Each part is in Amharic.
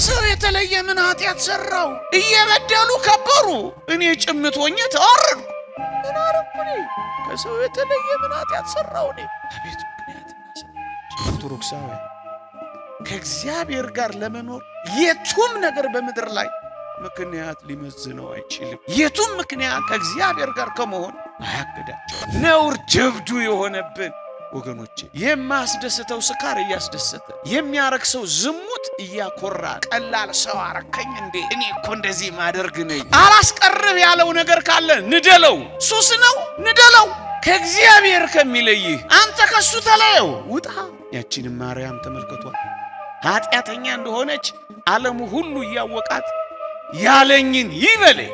ከሰው የተለየ ምን ኃጢአት ሰራው? እየበደሉ ከበሩ፣ እኔ ጭምት ሆኜ ተዋረድኩ። ምን አረኩ እኔ? ከሰው የተለየ ምን ኃጢአት ሰራው እኔ? አቤት ምክንያትና ሰበብ። ኦርቶዶክሳውያን ከእግዚአብሔር ጋር ለመኖር የቱም ነገር በምድር ላይ ምክንያት ሊመዝነው አይችልም። የቱም ምክንያት ከእግዚአብሔር ጋር ከመሆን አያግዳቸው። ነውር ጀብዱ የሆነብን ወገኖቼ፣ የማስደስተው ስካር እያስደሰተ የሚያረክሰው ዝሙት እያኮራ፣ ቀላል ሰው አረከኝ እንዴ እኔ እኮ እንደዚህ ማደርግ ነኝ። አላስቀርብ ያለው ነገር ካለ ንደለው። ሱስ ነው ንደለው። ከእግዚአብሔር ከሚለይህ አንተ ከሱ ተለየው፣ ውጣ። ያቺንም ማርያም ተመልከቷት። ኃጢአተኛ እንደሆነች ዓለሙ ሁሉ እያወቃት ያለኝን ይበለኝ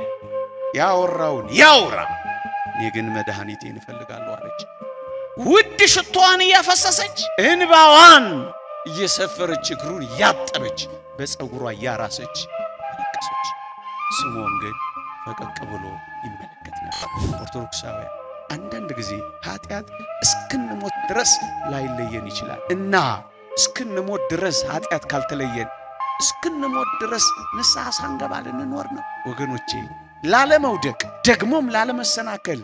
ያወራውን ያውራ፣ እኔ ግን መድኃኒቴን እፈልጋለሁ አለች። ውድ ሽቶዋን እያፈሰሰች እንባዋን እየሰፈረች እግሩን እያጠበች በፀጉሯ እያራሰች አለቀሰች። ስምዖን ግን ፈቀቅ ብሎ ይመለከት ነበር። ኦርቶዶክሳውያን አንዳንድ ጊዜ ኃጢአት እስክንሞት ድረስ ላይለየን ይችላል እና እስክንሞት ድረስ ኃጢአት ካልተለየን እስክንሞት ድረስ ንስሐ ሳንገባ ልንኖር ነው ወገኖቼ። ላለመውደቅ ደግሞም ላለመሰናከል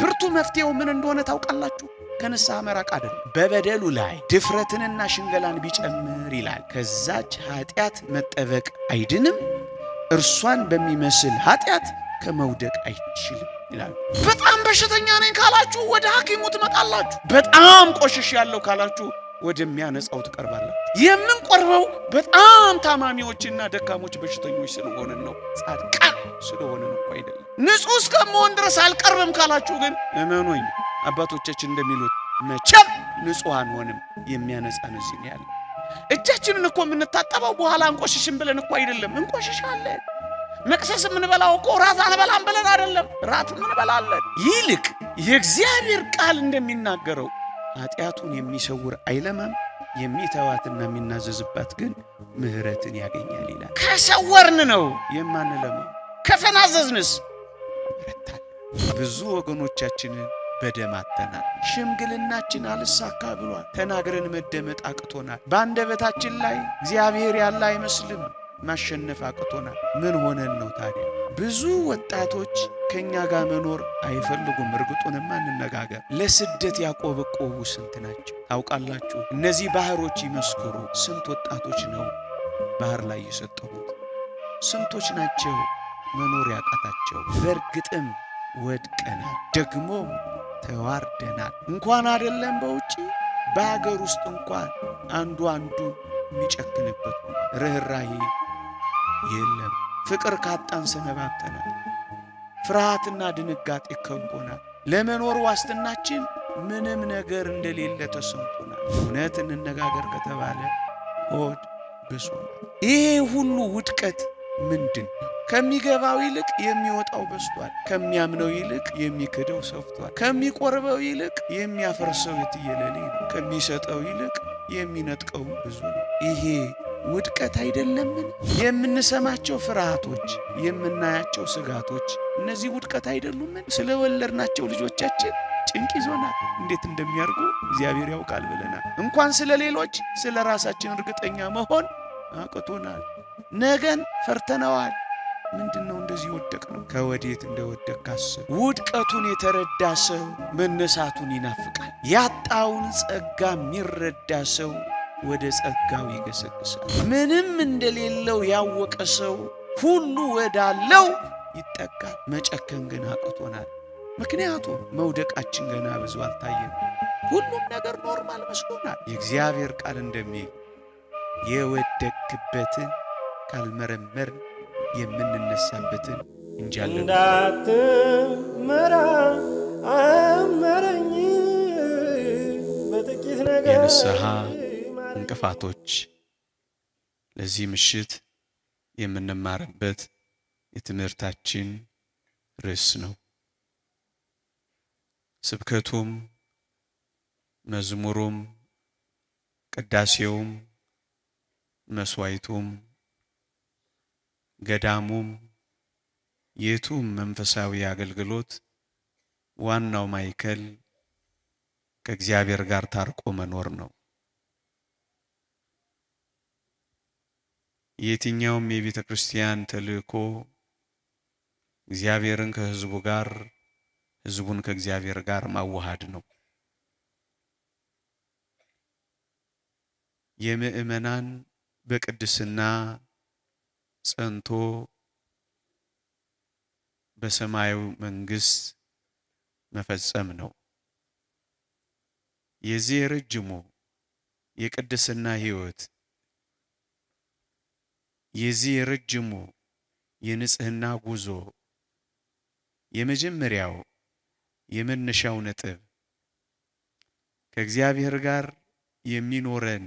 ብርቱ መፍትሄው ምን እንደሆነ ታውቃላችሁ? ከንስሐ መራቅ አይደለም። በበደሉ ላይ ድፍረትንና ሽንገላን ቢጨምር ይላል። ከዛች ኃጢአት መጠበቅ አይድንም፣ እርሷን በሚመስል ኃጢአት ከመውደቅ አይችልም ይላል። በጣም በሽተኛ ነኝ ካላችሁ ወደ ሐኪሙ ትመጣላችሁ። በጣም ቆሽሽ ያለው ካላችሁ ወደሚያነጻው ትቀርባላችሁ። የምንቆርበው በጣም ታማሚዎችና ደካሞች በሽተኞች ስለሆነን ነው። ጻድቃን ስለሆነን እኮ አይደለም። ንጹህ እስከመሆን ድረስ አልቀርብም ካላችሁ ግን እመኑኝ አባቶቻችን እንደሚሉት መቼም ንጹህ አንሆንም። የሚያነጻን እዚህ ነው ያለው። እጃችንን እኮ የምንታጠበው በኋላ እንቆሽሽም ብለን እኮ አይደለም። እንቆሽሻለን። መቅሰስ የምንበላው እኮ ራት አንበላም ብለን አይደለም። ራት እንበላለን። ይልቅ የእግዚአብሔር ቃል እንደሚናገረው ኃጢአቱን የሚሰውር አይለማም፣ የሚተዋትና የሚናዘዝባት ግን ምሕረትን ያገኛል ይላል። ከሰወርን ነው የማንለማው፣ ከፈናዘዝንስ ረታል። ብዙ ወገኖቻችንን በደም አጥተናል። ሽምግልናችን አልሳካ ብሏል። ተናግረን መደመጥ አቅቶናል። በአንደበታችን ላይ እግዚአብሔር ያለ አይመስልም፣ ማሸነፍ አቅቶናል። ምን ሆነን ነው ታዲያ? ብዙ ወጣቶች ከኛ ጋር መኖር አይፈልጉም። እርግጡንማ እንነጋገር። ለስደት ያቆበቆቡ ስንት ናቸው ታውቃላችሁ? እነዚህ ባህሮች ይመስክሩ። ስንት ወጣቶች ነው ባህር ላይ የሰጠሙት? ስንቶች ናቸው መኖር ያቃታቸው? በእርግጥም ወድቀናል፣ ደግሞ ተዋርደናል። እንኳን አይደለም በውጪ በሀገር ውስጥ እንኳን አንዱ አንዱን የሚጨክንበት ርኅራኄ የለም። ፍቅር ካጣን ሰነባብተናል። ፍርሃትና ድንጋጤ ከቦናል። ለመኖር ዋስትናችን ምንም ነገር እንደሌለ ተሰምቶናል። እውነት እንነጋገር ከተባለ ሆድ ብሶናል። ይሄ ሁሉ ውድቀት ምንድን ነው? ከሚገባው ይልቅ የሚወጣው በስቷል። ከሚያምነው ይልቅ የሚክደው ሰፍቷል። ከሚቆርበው ይልቅ የሚያፈርሰው የትየለሌ ነው። ከሚሰጠው ይልቅ የሚነጥቀው ብዙ ነው። ይሄ ውድቀት አይደለምን? የምንሰማቸው ፍርሃቶች፣ የምናያቸው ስጋቶች እነዚህ ውድቀት አይደሉምን? ስለወለድናቸው ልጆቻችን ጭንቅ ይዞናል። እንዴት እንደሚያርጉ እግዚአብሔር ያውቃል ብለናል። እንኳን ስለ ሌሎች ስለ ራሳችን እርግጠኛ መሆን አቅቶናል። ነገን ፈርተነዋል። ምንድነው እንደዚህ ወደቅ ነው? ከወዴት እንደወደቅ ካሰብ ውድቀቱን የተረዳ ሰው መነሳቱን ይናፍቃል። ያጣውን ጸጋ የሚረዳ ሰው ወደ ጸጋው ይገሰግሳል። ምንም እንደሌለው ያወቀ ሰው ሁሉ ወዳለው ይጠጋል። መጨከን ግን አቅቶናል። ምክንያቱም መውደቃችን ገና ብዙ አልታየም። ሁሉም ነገር ኖርማል መስሎናል። የእግዚአብሔር ቃል እንደሚል የወደቅበትን ካልመረመር የምንነሳበትን እንጃለን። እንዳትመራ አመረኝ በጥቂት ነገር የንስሐ እንቅፋቶች ለዚህ ምሽት የምንማርበት የትምህርታችን ርዕስ ነው። ስብከቱም መዝሙሩም ቅዳሴውም መስዋዕቱም ገዳሙም የቱም መንፈሳዊ አገልግሎት ዋናው ማዕከል ከእግዚአብሔር ጋር ታርቆ መኖር ነው። የትኛውም የቤተ ክርስቲያን ተልእኮ እግዚአብሔርን ከሕዝቡ ጋር ሕዝቡን ከእግዚአብሔር ጋር ማዋሃድ ነው። የምእመናን በቅድስና ጸንቶ በሰማያዊ መንግስት መፈጸም ነው። የዚህ ረጅሙ የቅድስና ሕይወት የዚህ ረጅሙ የንጽህና ጉዞ የመጀመሪያው የመነሻው ነጥብ ከእግዚአብሔር ጋር የሚኖረን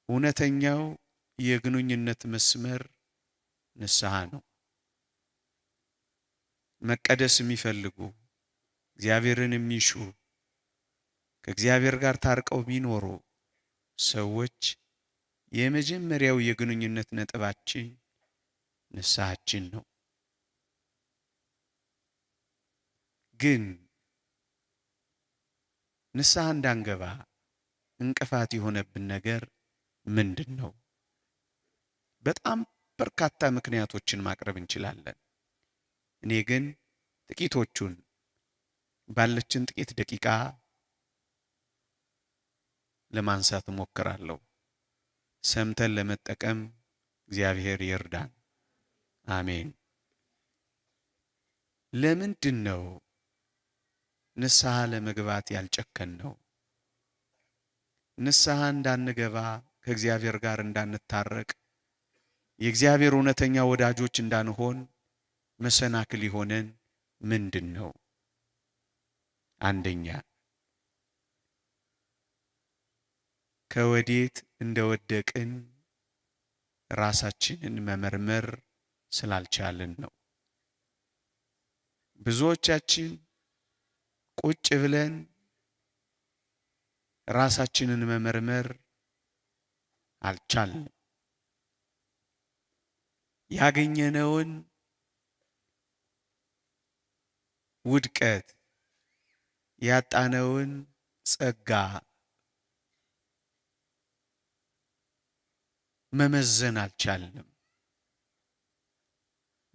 እውነተኛው የግንኙነት መስመር ንስሐ ነው። መቀደስ የሚፈልጉ እግዚአብሔርን የሚሹ ከእግዚአብሔር ጋር ታርቀው የሚኖሩ ሰዎች የመጀመሪያው የግንኙነት ነጥባችን ንስሐችን ነው። ግን ንስሐ እንዳንገባ እንቅፋት የሆነብን ነገር ምንድን ነው? በጣም በርካታ ምክንያቶችን ማቅረብ እንችላለን። እኔ ግን ጥቂቶቹን ባለችን ጥቂት ደቂቃ ለማንሳት እሞክራለሁ። ሰምተን ለመጠቀም እግዚአብሔር ይርዳን። አሜን። ለምንድን ነው ንስሐ ለመግባት ያልጨከን ነው? ንስሐ እንዳንገባ ከእግዚአብሔር ጋር እንዳንታረቅ የእግዚአብሔር እውነተኛ ወዳጆች እንዳንሆን መሰናክል ይሆነን ምንድን ነው? አንደኛ ከወዴት እንደወደቅን ራሳችንን መመርመር ስላልቻልን ነው። ብዙዎቻችን ቁጭ ብለን ራሳችንን መመርመር አልቻልንም። ያገኘነውን ውድቀት ያጣነውን ጸጋ መመዘን አልቻልንም።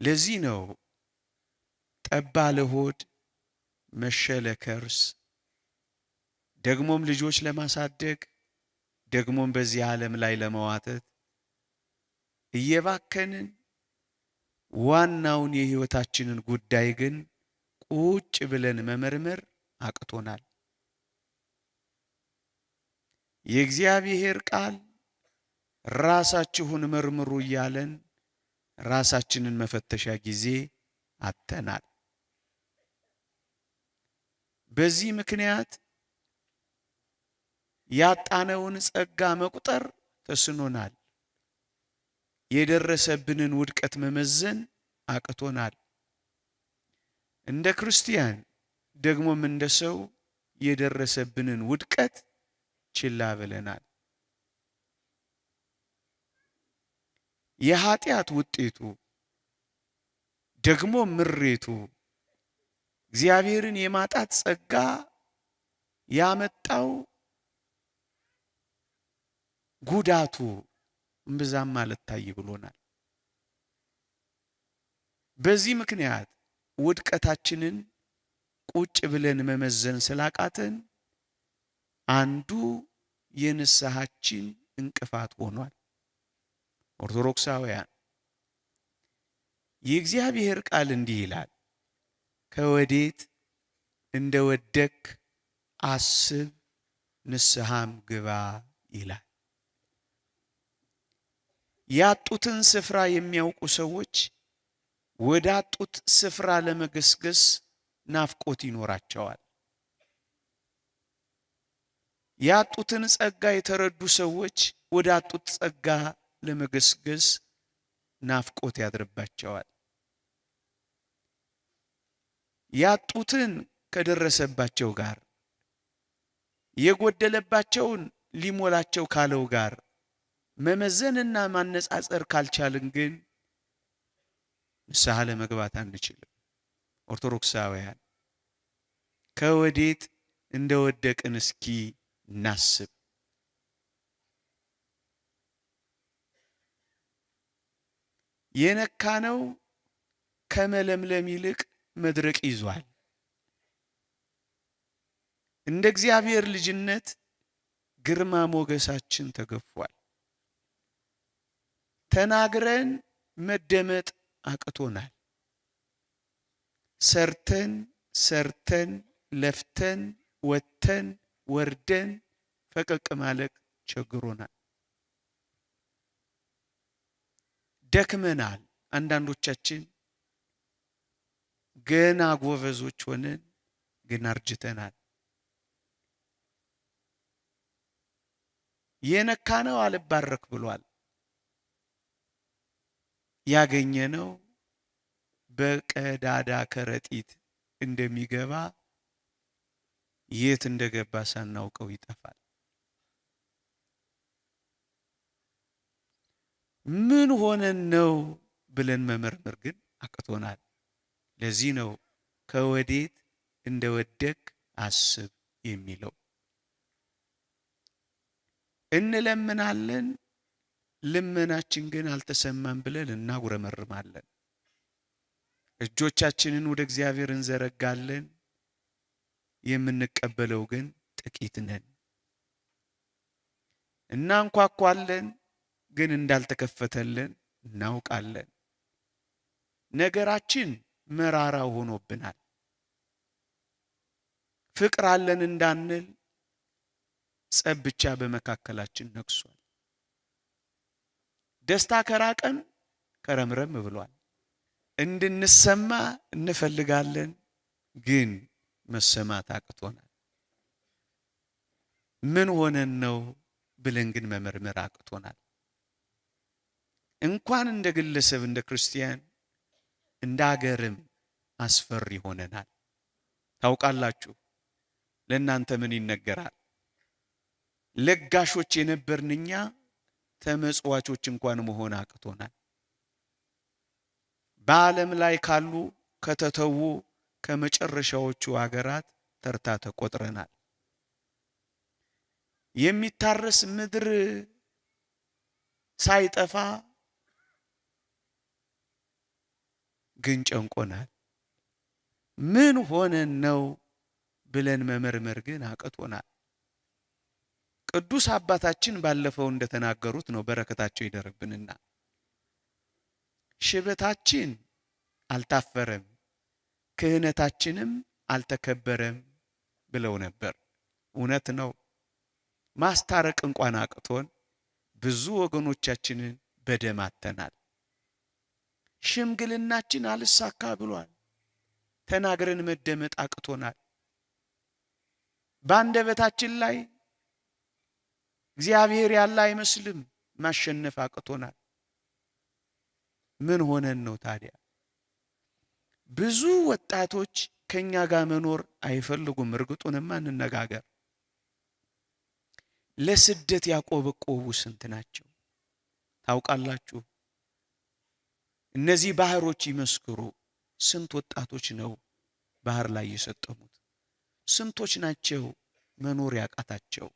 ለዚህ ነው ጠባ ለሆድ መሸለከርስ ደግሞም ልጆች ለማሳደግ ደግሞም በዚህ ዓለም ላይ ለመዋተት እየባከንን ዋናውን የሕይወታችንን ጉዳይ ግን ቁጭ ብለን መመርመር አቅቶናል። የእግዚአብሔር ቃል ራሳችሁን መርምሩ እያለን ራሳችንን መፈተሻ ጊዜ አጥተናል። በዚህ ምክንያት ያጣነውን ጸጋ መቁጠር ተስኖናል። የደረሰብንን ውድቀት መመዘን አቅቶናል። እንደ ክርስቲያን ደግሞም እንደ ሰው የደረሰብንን ውድቀት ችላ ብለናል። የኃጢአት ውጤቱ ደግሞ ምሬቱ እግዚአብሔርን የማጣት ጸጋ ያመጣው ጉዳቱ እምብዛም አልታይ ብሎናል። በዚህ ምክንያት ውድቀታችንን ቁጭ ብለን መመዘን ስላቃተን አንዱ የንስሐችን እንቅፋት ሆኗል። ኦርቶዶክሳውያን የእግዚአብሔር ቃል እንዲህ ይላል፣ ከወዴት እንደወደክ አስብ ንስሐም ግባ ይላል። ያጡትን ስፍራ የሚያውቁ ሰዎች ወደ አጡት ስፍራ ለመገስገስ ናፍቆት ይኖራቸዋል። ያጡትን ጸጋ የተረዱ ሰዎች ወደ አጡት ጸጋ ለመገስገስ ናፍቆት ያድርባቸዋል። ያጡትን ከደረሰባቸው ጋር የጎደለባቸውን ሊሞላቸው ካለው ጋር መመዘንና ማነጻጸር ካልቻልን ግን ንስሐ ለመግባት አንችልም። ኦርቶዶክሳውያን ከወዴት እንደወደቅን እስኪ እናስብ። የነካነው ከመለምለም ይልቅ መድረቅ ይዟል። እንደ እግዚአብሔር ልጅነት ግርማ ሞገሳችን ተገፏል። ተናግረን መደመጥ አቅቶናል። ሰርተን ለፍተን ወጥተን ወርደን ፈቀቅ ማለት ቸግሮናል። ደክመናል። አንዳንዶቻችን ገና ጎበዞች ሆነን ግን አርጅተናል። የነካነው አልባረክ ብሏል። ያገኘነው በቀዳዳ ከረጢት እንደሚገባ የት እንደገባ ሳናውቀው ይጠፋል። ምን ሆነን ነው ብለን መመርመር ግን አቅቶናል። ለዚህ ነው ከወዴት እንደወደቅ አስብ የሚለው። እንለምናለን፣ ልመናችን ግን አልተሰማም ብለን እናጉረመርማለን። እጆቻችንን ወደ እግዚአብሔር እንዘረጋለን፣ የምንቀበለው ግን ጥቂት ነን። እናንኳኳለን፣ ግን እንዳልተከፈተልን እናውቃለን። ነገራችን መራራ ሆኖብናል። ፍቅር አለን እንዳንል ጸብ ብቻ በመካከላችን ነግሷል። ደስታ ከራቀን ከረምረም ብሏል። እንድንሰማ እንፈልጋለን፣ ግን መሰማት አቅቶናል። ምን ሆነን ነው ብለን ግን መመርመር አቅቶናል። እንኳን እንደ ግለሰብ እንደ ክርስቲያን እንደ ሀገርም አስፈሪ ሆነናል። ታውቃላችሁ፣ ለእናንተ ምን ይነገራል? ለጋሾች የነበርን እኛ ተመጽዋቾች እንኳን መሆን አቅቶናል። በዓለም ላይ ካሉ ከተተዉ ከመጨረሻዎቹ ሀገራት ተርታ ተቆጥረናል። የሚታረስ ምድር ሳይጠፋ ግን ጨንቆናል። ምን ሆነን ነው ብለን መመርመር ግን አቅቶናል። ቅዱስ አባታችን ባለፈው እንደተናገሩት ነው፣ በረከታቸው ይደርብንና ሽበታችን አልታፈረም፣ ክህነታችንም አልተከበረም ብለው ነበር። እውነት ነው። ማስታረቅ እንኳን አቅቶን ብዙ ወገኖቻችንን በደም አጥተናል። ሽምግልናችን አልሳካ ብሏል። ተናግረን መደመጥ አቅቶናል። በአንደበታችን ላይ እግዚአብሔር ያለ አይመስልም፣ ማሸነፍ አቅቶናል። ምን ሆነን ነው ታዲያ? ብዙ ወጣቶች ከኛ ጋር መኖር አይፈልጉም። እርግጡንማ እንነጋገር። ለስደት ያቆበቆቡ ስንት ናቸው ታውቃላችሁ? እነዚህ ባህሮች ይመስክሩ። ስንት ወጣቶች ነው ባህር ላይ የሰጠሙት? ስንቶች ናቸው መኖር ያቃታቸው?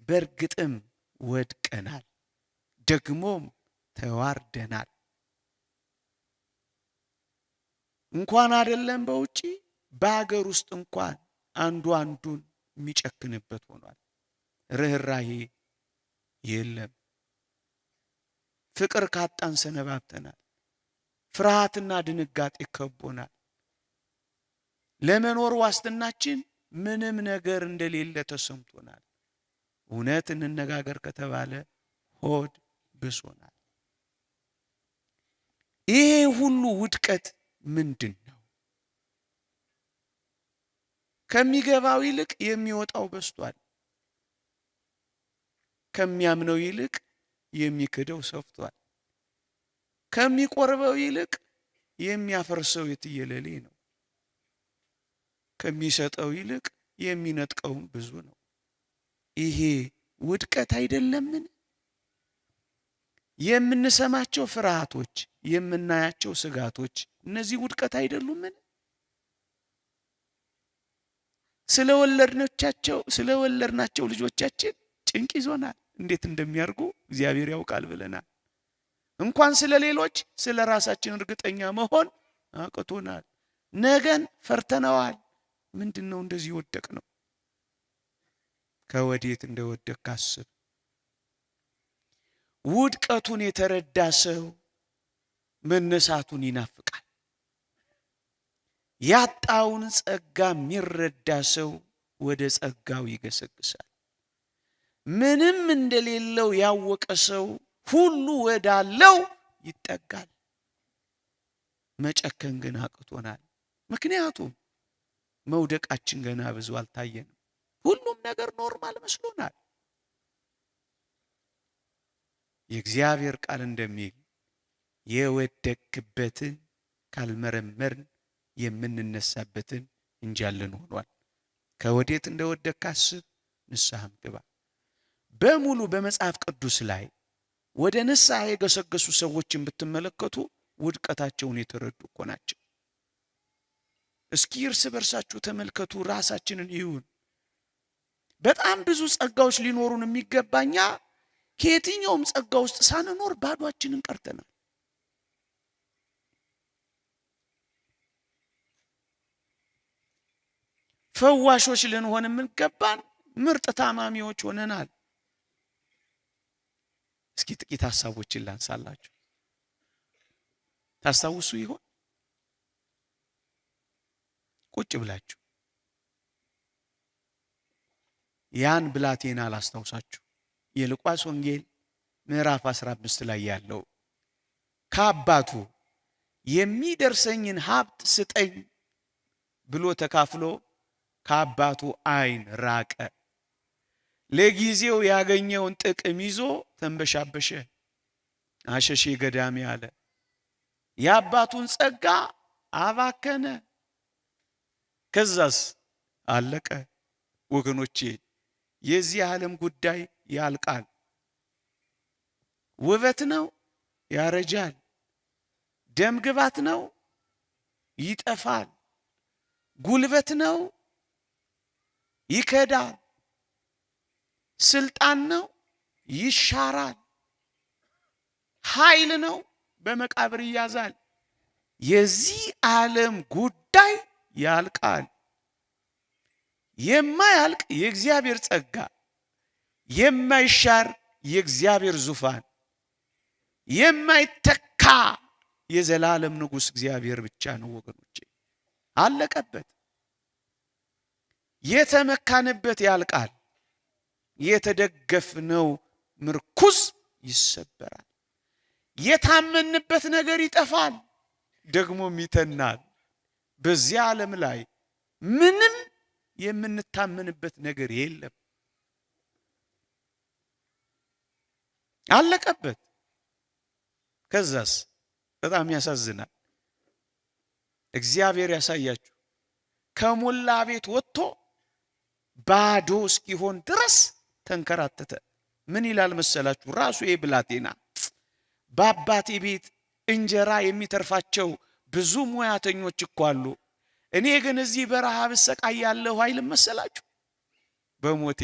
በእርግጥም ወድቀናል፣ ደግሞም ተዋርደናል። እንኳን አይደለም በውጪ በአገር ውስጥ እንኳን አንዱ አንዱን የሚጨክንበት ሆኗል። ርህራሄ የለም። ፍቅር ካጣን ሰነባብተናል። ፍርሃትና ድንጋጤ ከቦናል። ለመኖር ዋስትናችን ምንም ነገር እንደሌለ ተሰምቶናል። እውነት እንነጋገር ከተባለ ሆድ ብሶናል። ይሄ ሁሉ ውድቀት ምንድን ነው? ከሚገባው ይልቅ የሚወጣው በስቷል። ከሚያምነው ይልቅ የሚክደው ሰፍቷል። ከሚቆርበው ይልቅ የሚያፈርሰው የትየለሌ ነው። ከሚሰጠው ይልቅ የሚነጥቀውም ብዙ ነው። ይሄ ውድቀት አይደለምን? የምንሰማቸው ፍርሃቶች፣ የምናያቸው ስጋቶች እነዚህ ውድቀት አይደሉምን? ስለወለድናቸው ልጆቻችን ጭንቅ ይዞናል። እንዴት እንደሚያርጉ እግዚአብሔር ያውቃል ብለናል። እንኳን ስለ ሌሎች ስለ ራሳችን እርግጠኛ መሆን አቅቶናል። ነገን ፈርተነዋል። ምንድነው እንደዚህ ወደቅ ነው? ከወዴት እንደወደቅ አስብ። ውድቀቱን የተረዳ ሰው መነሳቱን ይናፍቃል። ያጣውን ጸጋ የሚረዳ ሰው ወደ ጸጋው ይገሰግሳል። ምንም እንደሌለው ያወቀ ሰው ሁሉ ወዳለው ይጠጋል። መጨከን ግን አቅቶናል። ምክንያቱም መውደቃችን ገና ብዙ አልታየንም። ሁሉም ነገር ኖርማል መስሎናል። የእግዚአብሔር ቃል እንደሚል የወደቅበትን ካልመረመርን የምንነሳበትን እንጃለን ሆኗል። ከወዴት እንደወደቅክ አስብ፣ ንስሐም ግባ። በሙሉ በመጽሐፍ ቅዱስ ላይ ወደ ንስሐ የገሰገሱ ሰዎችን ብትመለከቱ ውድቀታቸውን የተረዱ እኮ ናቸው። እስኪ እርስ በርሳችሁ ተመልከቱ፣ ራሳችንን ይዩን። በጣም ብዙ ጸጋዎች ሊኖሩን የሚገባኛ ከየትኛውም ጸጋ ውስጥ ሳንኖር ባዷችንን ቀርተናል። ፈዋሾች ልንሆን የምንገባን ምርጥ ታማሚዎች ሆነናል። እስኪ ጥቂት ሐሳቦችን ላንሳላችሁ። ታስታውሱ ይሆን? ቁጭ ብላችሁ ያን ብላቴና ላስታውሳችሁ። የሉቃስ ወንጌል ምዕራፍ 15 ላይ ያለው ከአባቱ የሚደርሰኝን ሀብት ስጠኝ ብሎ ተካፍሎ ከአባቱ ዓይን ራቀ። ለጊዜው ያገኘውን ጥቅም ይዞ ተንበሻበሸ፣ አሸሼ ገዳሜ አለ። የአባቱን ጸጋ አባከነ። ከዛስ አለቀ። ወገኖቼ የዚህ ዓለም ጉዳይ ያልቃል። ውበት ነው፣ ያረጃል። ደም ግባት ነው፣ ይጠፋል። ጉልበት ነው፣ ይከዳል። ስልጣን ነው፣ ይሻራል። ኃይል ነው፣ በመቃብር ይያዛል። የዚህ ዓለም ጉዳይ ያልቃል። የማያልቅ የእግዚአብሔር ጸጋ፣ የማይሻር የእግዚአብሔር ዙፋን፣ የማይተካ የዘላለም ንጉሥ እግዚአብሔር ብቻ ነው ወገኖቼ። አለቀበት። የተመካንበት ያልቃል። የተደገፍነው ምርኩዝ ይሰበራል። የታመንበት ነገር ይጠፋል፣ ደግሞም ይተናል። በዚህ ዓለም ላይ ምንም የምንታመንበት ነገር የለም። አለቀበት። ከዛስ በጣም ያሳዝናል። እግዚአብሔር ያሳያችሁ። ከሞላ ቤት ወጥቶ ባዶ እስኪሆን ድረስ ተንከራተተ። ምን ይላል መሰላችሁ? ራሱ ብላቴና በአባቴ ቤት እንጀራ የሚተርፋቸው ብዙ ሙያተኞች እኮ አሉ፣ እኔ ግን እዚህ በረሃብ እሰቃያለሁ አይልም መሰላችሁ? በሞቴ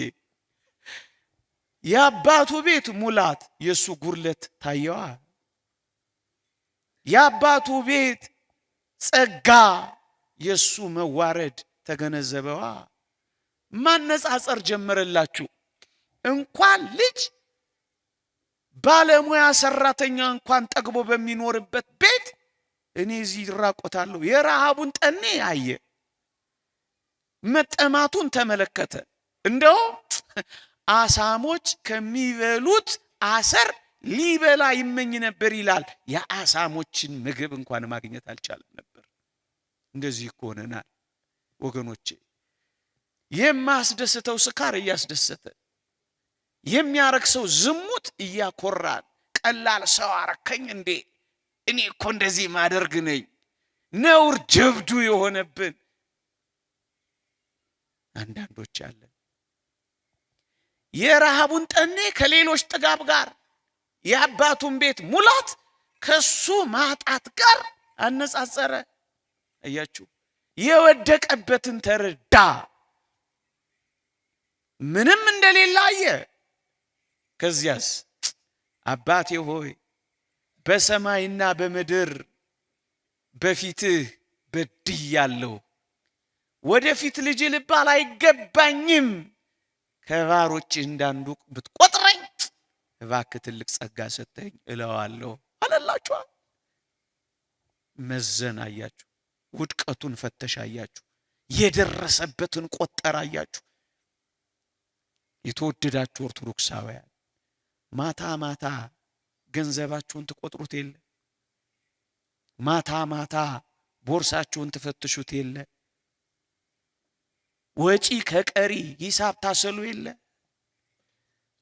የአባቱ ቤት ሙላት የሱ ጉርለት ታየዋ። የአባቱ ቤት ጸጋ የሱ መዋረድ ተገነዘበዋ። ማነጻጸር ጀመረላችሁ። እንኳን ልጅ ባለሙያ ሰራተኛ እንኳን ጠግቦ በሚኖርበት ቤት እኔ እዚህ ይራቆታለሁ። የረሃቡን ጠኔ አየ፣ መጠማቱን ተመለከተ። እንደው አሳሞች ከሚበሉት አሰር ሊበላ ይመኝ ነበር ይላል። የአሳሞችን ምግብ እንኳን ማግኘት አልቻለም ነበር። እንደዚህ እኮ ሆነናል ወገኖቼ። የማያስደስተው ስካር እያስደሰተ፣ የሚያረክሰው ዝሙት እያኮራን፣ ቀላል ሰው አረከኝ እንዴ እኔ እኮ እንደዚህ ማደርግ ነኝ፣ ነውር ጀብዱ የሆነብን አንዳንዶች አለን። የረሃቡን ጠኔ ከሌሎች ጥጋብ ጋር፣ የአባቱን ቤት ሙላት ከሱ ማጣት ጋር አነጻጸረ። አያችሁ፣ የወደቀበትን ተረዳ። ምንም እንደሌለ አየ። ከዚያስ አባቴ ሆይ በሰማይና በምድር በፊትህ በድያለሁ፣ ወደፊት ልጅ ልባል አይገባኝም። ከባሮችህ እንዳንዱ ብትቆጥረኝ እባክህ ትልቅ ጸጋ ሰጠኝ እለዋለሁ አለላችሁ። መዘን አያችሁ፣ ውድቀቱን ፈተሽ አያችሁ፣ የደረሰበትን ቆጠር አያችሁ። የተወደዳችሁ ኦርቶዶክሳውያን ማታ ማታ ገንዘባችሁን ትቆጥሩት የለ? ማታ ማታ ቦርሳችሁን ትፈትሹት የለ? ወጪ ከቀሪ ሂሳብ ታሰሉ የለ?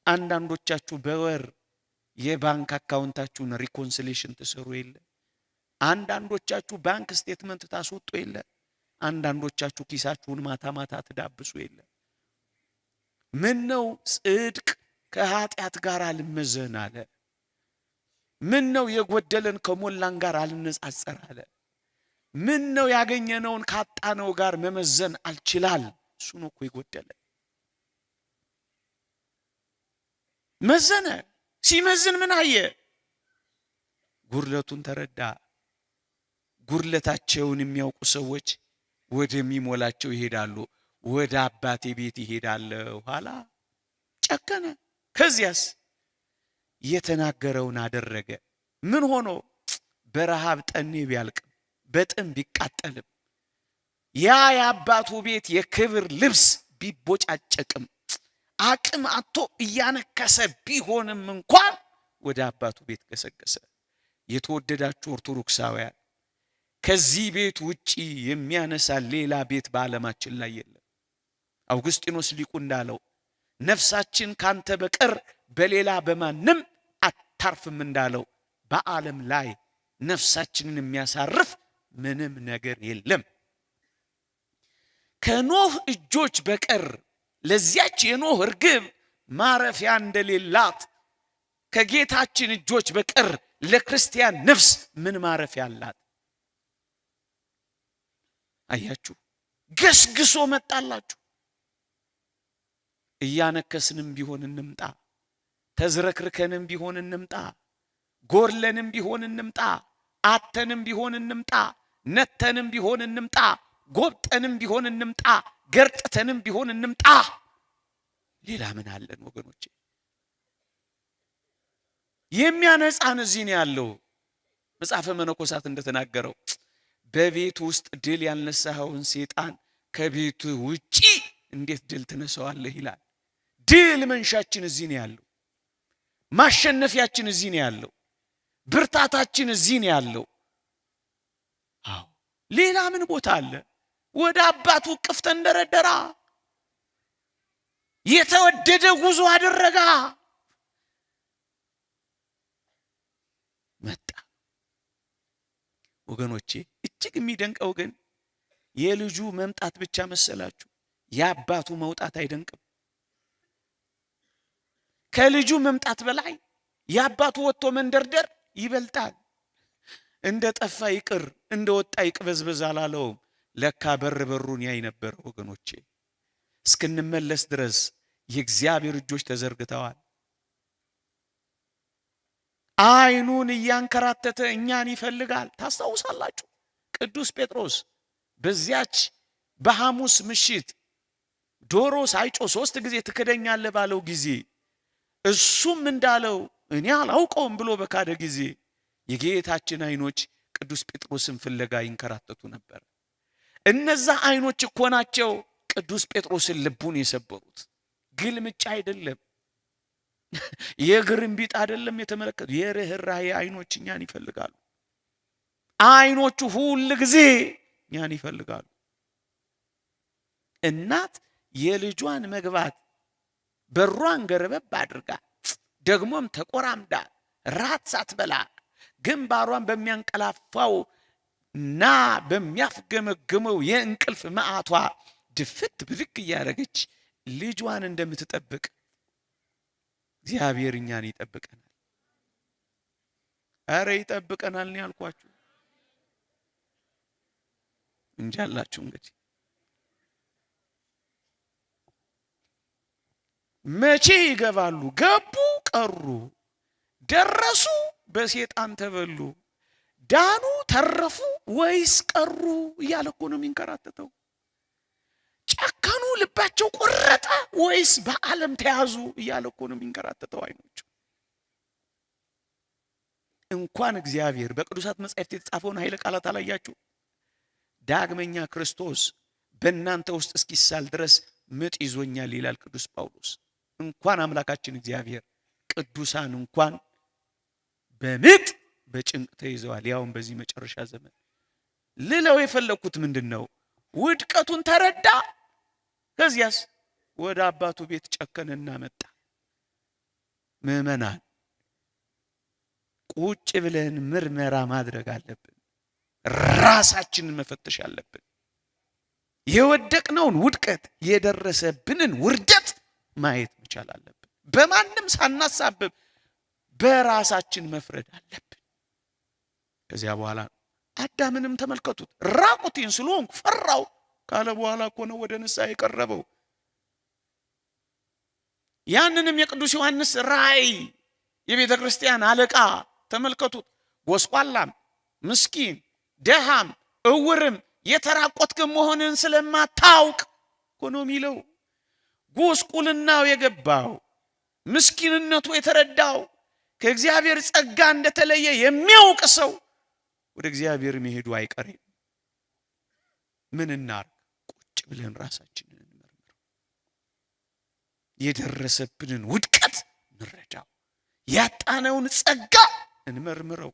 አንዳንዶቻችሁ በወር የባንክ አካውንታችሁን ሪኮንሲሌሽን ትሰሩ የለ? አንዳንዶቻችሁ ባንክ ስቴትመንት ታስወጡ የለ? አንዳንዶቻችሁ ኪሳችሁን ማታ ማታ ትዳብሱ የለ? ምን ነው ጽድቅ ከኃጢአት ጋር አልመዘን አለ? ምን ነው የጎደለን ከሞላን ጋር አልነጻጸር አለ? ምን ነው ያገኘነውን ካጣነው ጋር መመዘን አልችላል? እሱ ነው እኮ የጎደለን። መዘነ። ሲመዝን ምን አየ? ጉድለቱን ተረዳ። ጉድለታቸውን የሚያውቁ ሰዎች ወደሚሞላቸው ይሄዳሉ። ወደ አባቴ ቤት ይሄዳለሁ ኋላ ጨከነ። ከዚያስ የተናገረውን አደረገ። ምን ሆኖ? በረሃብ ጠኔ ቢያልቅም በጥም ቢቃጠልም ያ የአባቱ ቤት የክብር ልብስ ቢቦጫጨቅም አቅም አጥቶ እያነከሰ ቢሆንም እንኳን ወደ አባቱ ቤት ገሰገሰ። የተወደዳችሁ ኦርቶዶክሳውያን ከዚህ ቤት ውጪ የሚያነሳ ሌላ ቤት በዓለማችን ላይ የለም። አውግስጢኖስ ሊቁ እንዳለው ነፍሳችን ካንተ በቀር በሌላ በማንም አታርፍም እንዳለው በዓለም ላይ ነፍሳችንን የሚያሳርፍ ምንም ነገር የለም። ከኖህ እጆች በቀር ለዚያች የኖህ እርግብ ማረፊያ እንደሌላት ከጌታችን እጆች በቀር ለክርስቲያን ነፍስ ምን ማረፊያ አላት? አያችሁ፣ ገስግሶ መጣላችሁ። እያነከስንም ቢሆን እንምጣ፣ ተዝረክርከንም ቢሆን እንምጣ፣ ጎርለንም ቢሆን እንምጣ፣ አተንም ቢሆን እንምጣ፣ ነተንም ቢሆን እንምጣ፣ ጎብጠንም ቢሆን እንምጣ፣ ገርጥተንም ቢሆን እንምጣ። ሌላ ምን አለን ወገኖቼ? የሚያነጻን እዚህ ነው ያለው። መጽሐፈ መነኮሳት እንደተናገረው በቤት ውስጥ ድል ያልነሳኸውን ሰይጣን ከቤቱ ውጪ እንዴት ድል ትነሳዋለህ ይላል። ድል መንሻችን እዚህ ነው ያለው። ማሸነፊያችን እዚህ ነው ያለው። ብርታታችን እዚህ ነው ያለው። አዎ፣ ሌላ ምን ቦታ አለ? ወደ አባቱ እቅፍ ተንደረደራ። የተወደደ ጉዞ አደረጋ። መጣ። ወገኖቼ እጅግ የሚደንቀው ግን የልጁ መምጣት ብቻ መሰላችሁ? የአባቱ መውጣት አይደንቅም? ከልጁ መምጣት በላይ የአባቱ ወጥቶ መንደርደር ይበልጣል። እንደ ጠፋ ይቅር እንደ ወጣ ይቅበዝበዝ አላለውም። ለካ በር በሩን ያይ ነበር ወገኖቼ። እስክንመለስ ድረስ የእግዚአብሔር እጆች ተዘርግተዋል። አይኑን እያንከራተተ እኛን ይፈልጋል። ታስታውሳላችሁ? ቅዱስ ጴጥሮስ በዚያች በሐሙስ ምሽት ዶሮ ሳይጮ 3 ጊዜ ትክደኛለህ ባለው ጊዜ እሱም እንዳለው እኔ አላውቀውም ብሎ በካደ ጊዜ የጌታችን አይኖች ቅዱስ ጴጥሮስን ፍለጋ ይንከራተቱ ነበር። እነዛ አይኖች እኮ ናቸው ቅዱስ ጴጥሮስን ልቡን የሰበሩት። ግልምጫ አይደለም፣ የግርምቢጥ አይደለም የተመለከቱ። የርህራሄ አይኖች እኛን ይፈልጋሉ። አይኖቹ ሁሉ ጊዜ እኛን ይፈልጋሉ። እናት የልጇን መግባት በሯን ገረበብ አድርጋ ደግሞም ተቆራምዳ ራት ሳትበላ ግንባሯን በሚያንቀላፋው እና በሚያፍገመግመው የእንቅልፍ መዓቷ ድፍት ብድግ እያደረገች ልጇን እንደምትጠብቅ እግዚአብሔር እኛን ይጠብቀናል። አረ ይጠብቀናል ነው ያልኳችሁ። እንጃላችሁ እንግዲህ መቼ ይገባሉ? ገቡ፣ ቀሩ፣ ደረሱ፣ በሰይጣን ተበሉ? ዳኑ ተረፉ ወይስ ቀሩ እያለ እኮ ነው የሚንከራተተው። ጨከኑ ልባቸው ቆረጠ ወይስ በዓለም ተያዙ እያለ እኮ ነው የሚንከራተተው። አይኖቹ እንኳን እግዚአብሔር በቅዱሳት መጻሕፍት የተጻፈውን ኃይለ ቃላት አላያችሁ? ዳግመኛ ክርስቶስ በእናንተ ውስጥ እስኪሳል ድረስ ምጥ ይዞኛል ይላል ቅዱስ ጳውሎስ። እንኳን አምላካችን እግዚአብሔር ቅዱሳን እንኳን በምጥ በጭንቅ ተይዘዋል፣ ያውም በዚህ መጨረሻ ዘመን። ልለው የፈለኩት ምንድነው? ውድቀቱን ተረዳ። ከዚያስ ወደ አባቱ ቤት ጨከነና መጣ። ምዕመናን ቁጭ ብለን ምርመራ ማድረግ አለብን። ራሳችንን መፈተሽ አለብን። የወደቅነውን ውድቀት፣ የደረሰብንን ውርደት ማየት መቻል አለብን። በማንም ሳናሳብብ በራሳችን መፍረድ አለብን። ከዚያ በኋላ አዳምንም ተመልከቱት። ራቁቴን ስለሆንኩ ፈራው ካለ በኋላ እኮ ነው ወደ ንስሐ የቀረበው። ያንንም የቅዱስ ዮሐንስ ራእይ የቤተ ክርስቲያን አለቃ ተመልከቱት። ጎስቋላም፣ ምስኪን፣ ደሃም፣ እውርም የተራቆትክም መሆንን ስለማታውቅ እኮ ነው የሚለው። ጎስቁልናው የገባው ምስኪንነቱ የተረዳው ከእግዚአብሔር ጸጋ እንደተለየ የሚያውቅ ሰው ወደ እግዚአብሔር መሄዱ አይቀርም። ምን እናርግ? ቁጭ ብለን ራሳችንን እንመርምረው። የደረሰብንን ውድቀት እንረዳው። ያጣነውን ጸጋ እንመርምረው።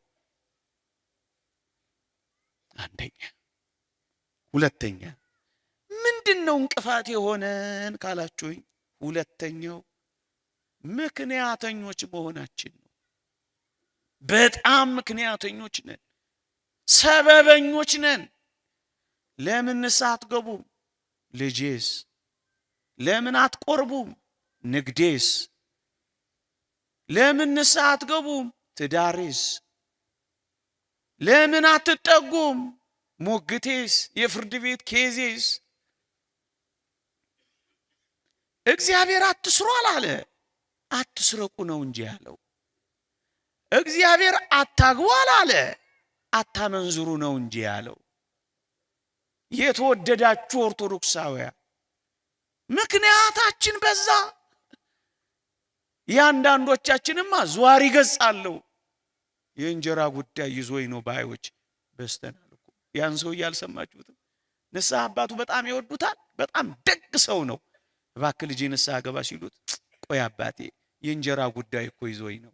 አንደኛ። ሁለተኛ ምንድነው እንቅፋት የሆነን ካላችሁኝ፣ ሁለተኛው ምክንያተኞች መሆናችን ነው። በጣም ምክንያተኞች ነን፣ ሰበበኞች ነን። ለምን ንስሐ አትገቡም? ልጄስ? ለምን አትቆርቡም? ንግዴስ? ለምን ንስሐ አትገቡም? ትዳሬስ? ለምን አትጠጉም? ሞግቴስ? የፍርድ ቤት ኬዜስ? እግዚአብሔር አትስሩ አላለ፣ አትስረቁ ነው እንጂ ያለው። እግዚአብሔር አታግቡ አላለ፣ አታመንዝሩ ነው እንጂ ያለው። የተወደዳችሁ ኦርቶዶክሳውያን ምክንያታችን በዛ። ያንዳንዶቻችንማ ዟሪ ገጽ አለው። የእንጀራ ጉዳይ ይዞኝ ነው ባዮች በስተናል እኮ። ያን ሰው ያልሰማችሁትም? ንስሐ አባቱ በጣም ይወዱታል። በጣም ደግ ሰው ነው። እባክህ ልጄ ንስሐ ገባ ሲሉት፣ ቆይ አባቴ የእንጀራ ጉዳይ እኮ ይዞኝ ነው።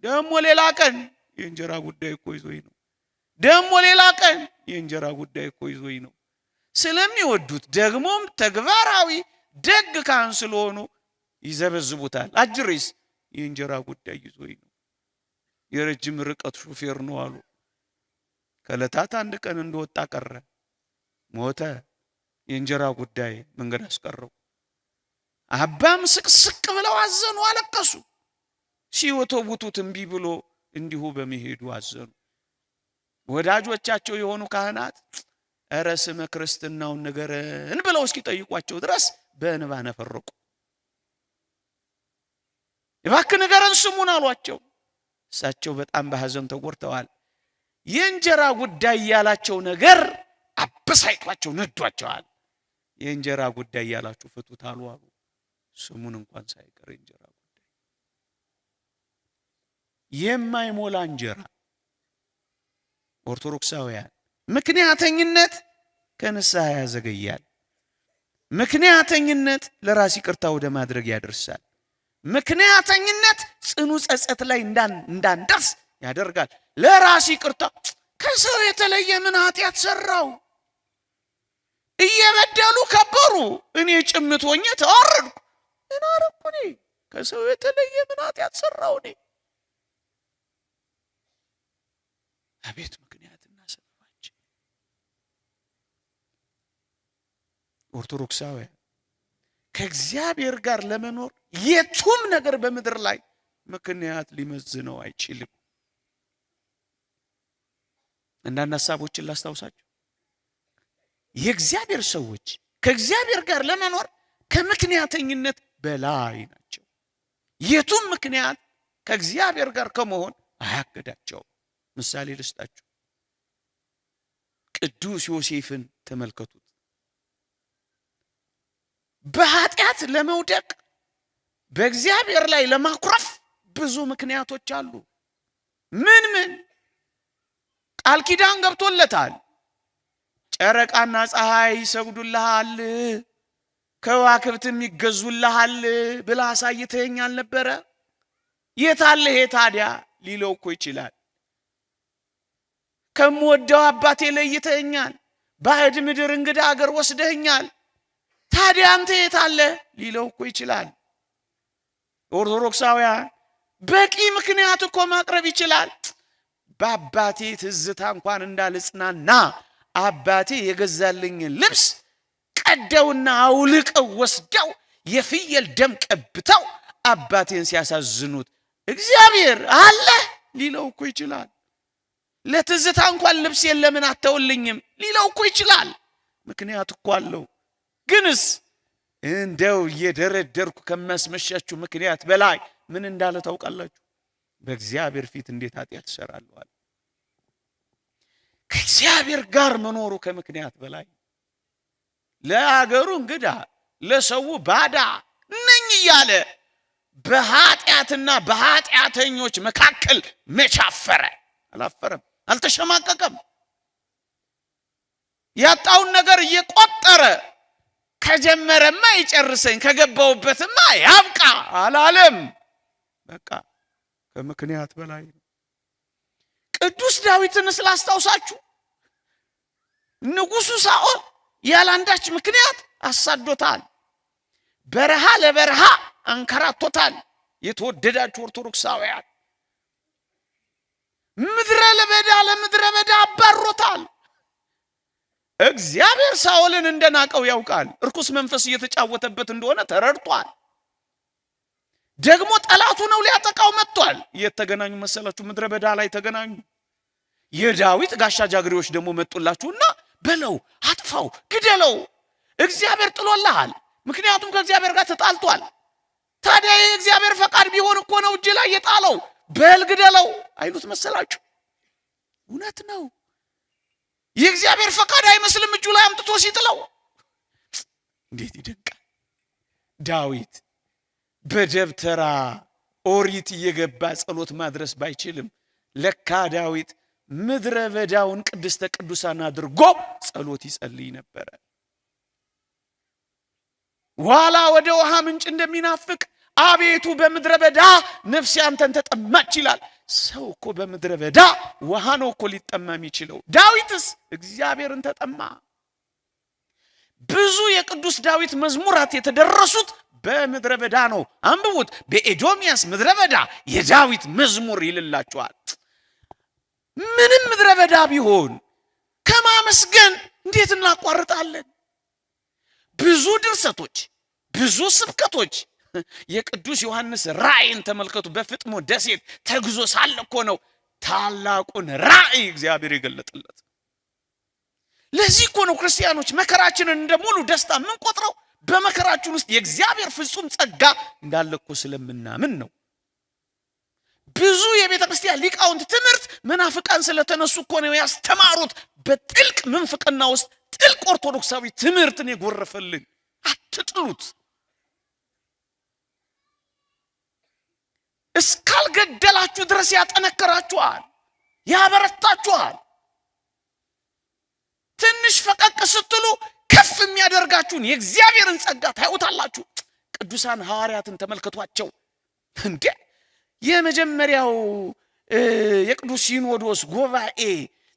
ደግሞ ሌላ ቀን የእንጀራ ጉዳይ እኮ ይዞኝ ነው። ደግሞ ሌላ ቀን የእንጀራ ጉዳይ እኮ ይዞኝ ነው። ስለሚወዱት ደግሞም ተግባራዊ ደግ ካህን ስለሆኑ ይዘበዝቡታል። አጅሬስ የእንጀራ ጉዳይ ይዞኝ ነው። የረጅም ርቀት ሹፌር ነው አሉ። ከዕለታት አንድ ቀን እንደወጣ ቀረ፣ ሞተ። የእንጀራ ጉዳይ መንገድ አስቀረው። አባም ስቅስቅ ብለው አዘኑ፣ አለቀሱ። ሲወተውቱት እምቢ ብሎ እንዲሁ በመሄዱ አዘኑ። ወዳጆቻቸው የሆኑ ካህናት እረ ስመ ክርስትናውን ንገረን ብለው እስኪጠይቋቸው ድረስ በእንባ ነፈረቁ። እባክህ ንገረን ስሙን አሏቸው። እሳቸው በጣም በሐዘን ተጎድተዋል። የእንጀራ ጉዳይ ያላቸው ነገር አበሳይቷቸው ነዷቸዋል። የእንጀራ ጉዳይ ያላችሁ ፍቱት አሉ። ስሙን እንኳን ሳይቀር እንጀራ ጉዳይ፣ የማይሞላ እንጀራ። ኦርቶዶክሳውያን ምክንያተኝነት ከንስሐ ያዘገያል። ምክንያተኝነት ለራስ ይቅርታ ወደ ማድረግ ያደርሳል። ምክንያተኝነት ጽኑ ጸጸት ላይ እንዳንደርስ ያደርጋል። ለራስ ይቅርታ ከሰው የተለየ ምን ኃጢአት ሰራው? እየበደሉ ከበሩ፣ እኔ ጭምት ሆኜ ተዋረድኩ። ምን አረኩ እኔ? ከሰው የተለየ ምን ኃጢአት ሰራው እኔ? አቤት ምክንያትና ሰበባችን። ኦርቶዶክሳውያን ከእግዚአብሔር ጋር ለመኖር የቱም ነገር በምድር ላይ ምክንያት ሊመዝነው አይችልም። አንዳንድ ሐሳቦችን ላስታውሳችሁ። የእግዚአብሔር ሰዎች ከእግዚአብሔር ጋር ለመኖር ከምክንያተኝነት በላይ ናቸው። የቱም ምክንያት ከእግዚአብሔር ጋር ከመሆን አያገዳቸው። ምሳሌ ልስጣችሁ። ቅዱስ ዮሴፍን ተመልከቱት። በኃጢአት ለመውደቅ በእግዚአብሔር ላይ ለማኩረፍ ብዙ ምክንያቶች አሉ። ምን ቃል ኪዳን ገብቶለታል። ጨረቃና ፀሐይ ይሰግዱልሃል፣ ከዋክብትም ይገዙልሃል ብላ አሳይተኸኛል ነበረ። የታለ ይሄ ታዲያ ሊለው እኮ ይችላል። ከምወደው አባቴ ለይተኸኛል፣ ባዕድ ምድር እንግዳ አገር ወስደኸኛል፣ ታዲያ አንተ የታለ ሊለው እኮ ይችላል። ኦርቶዶክሳውያን በቂ ምክንያት እኮ ማቅረብ ይችላል። በአባቴ ትዝታ እንኳን እንዳልጽናና አባቴ የገዛልኝ ልብስ ቀደውና አውልቀው ወስደው የፍየል ደም ቀብተው አባቴን ሲያሳዝኑት እግዚአብሔር አለ ሊለው እኮ ይችላል። ለትዝታ እንኳን ልብስ የለምን አተውልኝም ሊለው እኮ ይችላል። ምክንያት እኮ አለው። ግንስ እንደው እየደረደርኩ ከማስመሻችሁ ምክንያት በላይ ምን እንዳለ ታውቃላችሁ? በእግዚአብሔር ፊት እንዴት ኃጢአት እሰራለሁ አለ። ከእግዚአብሔር ጋር መኖሩ ከምክንያት በላይ፣ ለአገሩ እንግዳ ለሰው ባዳ ነኝ እያለ በኃጢአትና በኃጢአተኞች መካከል መቻፈረ። አላፈረም፣ አልተሸማቀቀም። ያጣውን ነገር እየቆጠረ ከጀመረማ ይጨርሰኝ ከገባውበትማ ያብቃ አላለም። በቃ ከምክንያት በላይ ነው። ቅዱስ ዳዊትን ስላስታውሳችሁ ንጉሱ ሳኦል ያላንዳች ምክንያት አሳዶታል። በረሃ ለበረሃ አንከራቶታል። የተወደዳችሁ ኦርቶዶክሳውያን ምድረ ለበዳ ለምድረ በዳ አባሮታል። እግዚአብሔር ሳኦልን እንደናቀው ያውቃል። እርኩስ መንፈስ እየተጫወተበት እንደሆነ ተረድቷል። ደግሞ ጠላቱ ነው ሊያጠቃው መጥቷል። የተገናኙ መሰላችሁ? ምድረ በዳ ላይ ተገናኙ። የዳዊት ጋሻ ጃግሬዎች ደግሞ መጡላችሁና በለው፣ አጥፋው፣ ግደለው፣ እግዚአብሔር ጥሎልሃል። ምክንያቱም ከእግዚአብሔር ጋር ተጣልቷል። ታዲያ የእግዚአብሔር ፈቃድ ቢሆን እኮ ነው እጅ ላይ የጣለው፣ በል ግደለው አይሉት መሰላችሁ? እውነት ነው። የእግዚአብሔር ፈቃድ አይመስልም እጁ ላይ አምጥቶ ሲጥለው። እንዴት ይደንቃል! ዳዊት በደብተራ ኦሪት እየገባ ጸሎት ማድረስ ባይችልም ለካ ዳዊት ምድረ በዳውን ቅድስተ ቅዱሳን አድርጎ ጸሎት ይጸልይ ነበረ። ዋላ ወደ ውሃ ምንጭ እንደሚናፍቅ አቤቱ በምድረ በዳ ነፍሴ አንተን ተጠማች ይላል። ሰው እኮ በምድረ በዳ ውሃ ነው እኮ ሊጠማ የሚችለው። ዳዊትስ እግዚአብሔርን ተጠማ። ብዙ የቅዱስ ዳዊት መዝሙራት የተደረሱት በምድረ በዳ ነው። አንብቡት። በኤዶሚያስ ምድረ በዳ የዳዊት መዝሙር ይልላችኋል። ምንም ምድረ በዳ ቢሆን ከማመስገን እንዴት እናቋርጣለን? ብዙ ድርሰቶች፣ ብዙ ስብከቶች። የቅዱስ ዮሐንስ ራእይን ተመልከቱ። በፍጥሞ ደሴት ተግዞ ሳለ እኮ ነው ታላቁን ራእይ እግዚአብሔር የገለጠለት። ለዚህ እኮ ነው ክርስቲያኖች መከራችንን እንደ ሙሉ ደስታ የምንቆጥረው። በመከራችን ውስጥ የእግዚአብሔር ፍጹም ጸጋ እንዳለ እኮ ስለምናምን ነው። ብዙ የቤተ ክርስቲያን ሊቃውንት ትምህርት መናፍቃን ስለተነሱ እኮ ነው ያስተማሩት። በጥልቅ ምንፍቅና ውስጥ ጥልቅ ኦርቶዶክሳዊ ትምህርትን የጎረፈልን። አትጥሉት። እስካልገደላችሁ ድረስ ያጠነክራችኋል፣ ያበረታችኋል። ትንሽ ፈቀቅ ስትሉ ከፍ የሚያደርጋችሁን የእግዚአብሔርን ጸጋ ታዩታላችሁ። ቅዱሳን ሐዋርያትን ተመልከቷቸው። እንዴ የመጀመሪያው የቅዱስ ሲኖዶስ ጉባኤ